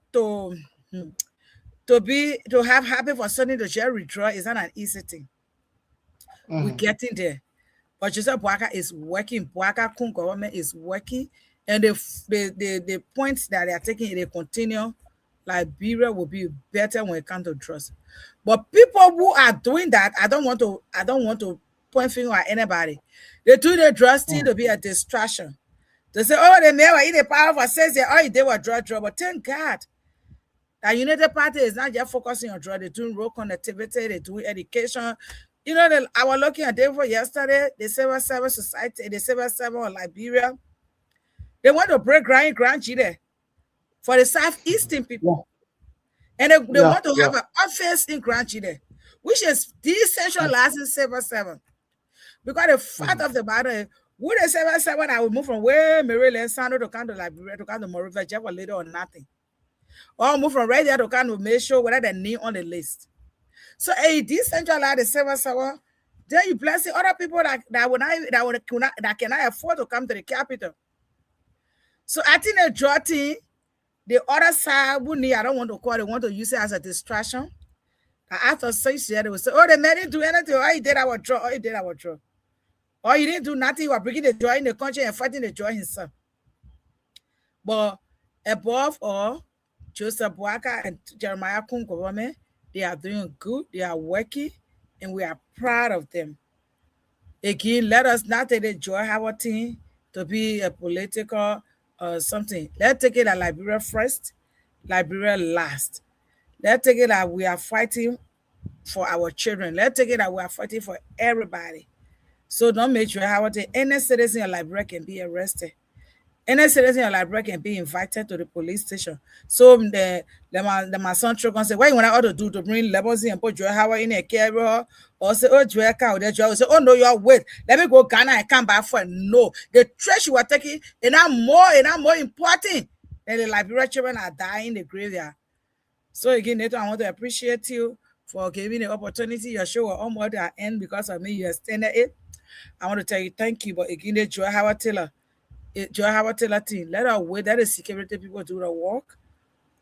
have happy for something to just withdraw. It's not an easy thing. We're mm. getting there. But Joseph Boaka is working. Boaka Kun government is working. And the points that they are taking, they continue. Liberia will be better when it comes to trust. But people who are doing that, I don't want to point finger at anybody. They do the drugs thing Mm, to be a distraction. They say, oh, they never eat a power for says they all they were drug. But thank God that United Party is not just focusing on drug, they're doing road connectivity, they're doing education. You know, I was looking at them for yesterday, the Civil Service Society, the Civil Service of Liberia. They want to break ground there for the Southeastern yeah, people. And they yeah, want to yeah. have an office in Grand there, which is decentralized in Civil 7. Because the fact Mm, of the matter is, would the 7 I will move from where Maryland, Sando to come to Liberia, to come to Monrovia, just for little or nothing. Or move from right there to kind of make sure whether they name on the list. So a decentralized civil servant, then you bless the other people that cannot afford to come to the capital. So I think the jotting the other side who need, I don't want to call it, want to use it as a distraction. After 6 years, they will say, oh, they didn't do anything. All you did our draw, all you did our draw. Or you didn't do nothing, you were bringing the joy in the country and fighting the joy himself. But above all, Joseph Boaka and Jeremiah Kun government, they are doing good, they are working, and we are proud of them. Again, let us not take the joy our thing to be a political something. Let's take it at Liberia first, Liberia last. Let's take it that we are fighting for our children. Let's take it that we are fighting for everybody. So don't make sure how any citizen in Liberia can be arrested. Any citizen in Liberia can be invited to the police station. So my son can say, what you want to do to bring Lebosi and put Joy Howard in a carrier? Or say, oh, Joy Cow, that Joy say, oh no, you're wait. Let me go Ghana and come back for it. No. The trash you are taking is not more important than the Liberia children are dying in the graveyard. So again, Nathan, I want to appreciate you for giving the opportunity. Your show will almost end because of me. You extended it. I want to tell you thank you. But again, the Joy Howard Taylor. Joy Howard Taylor team. Let our wait. Let the security people do the work.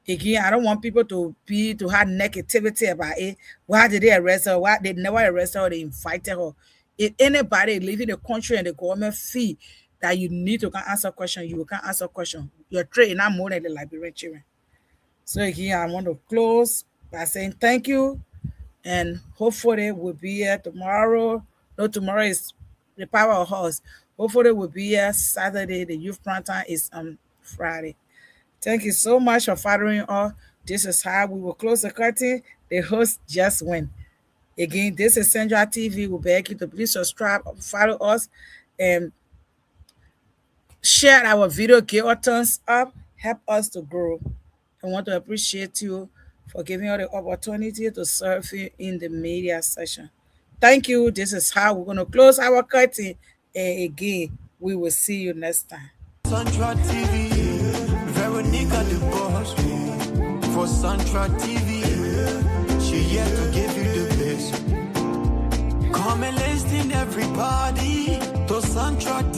Again, I don't want people to have negativity about it. Why did they arrest her? Why they never arrest her or they invited her? If anybody leaving the country and the government fee that you need to can answer question, you can answer question. Your trade is not more than the Liberian children. So again, I want to close by saying thank you and hopefully we'll be here tomorrow. No, tomorrow is the power of horse. Hopefully we'll be here Saturday. The youth time is on Friday. Thank you so much for following us. This is how we will close the curtain. The host just went. Again, this is Central TV. We beg you to please subscribe, follow us, and share our video, give our thumbs up, help us to grow. I want to appreciate you for giving us the opportunity to serve you in the media session. Thank you. This is how we're going to close our curtain. And again, we will see you next time. Central TV, Veronica the boss for Central TV. She here to give you the best. Come and listen, everybody, to Central TV.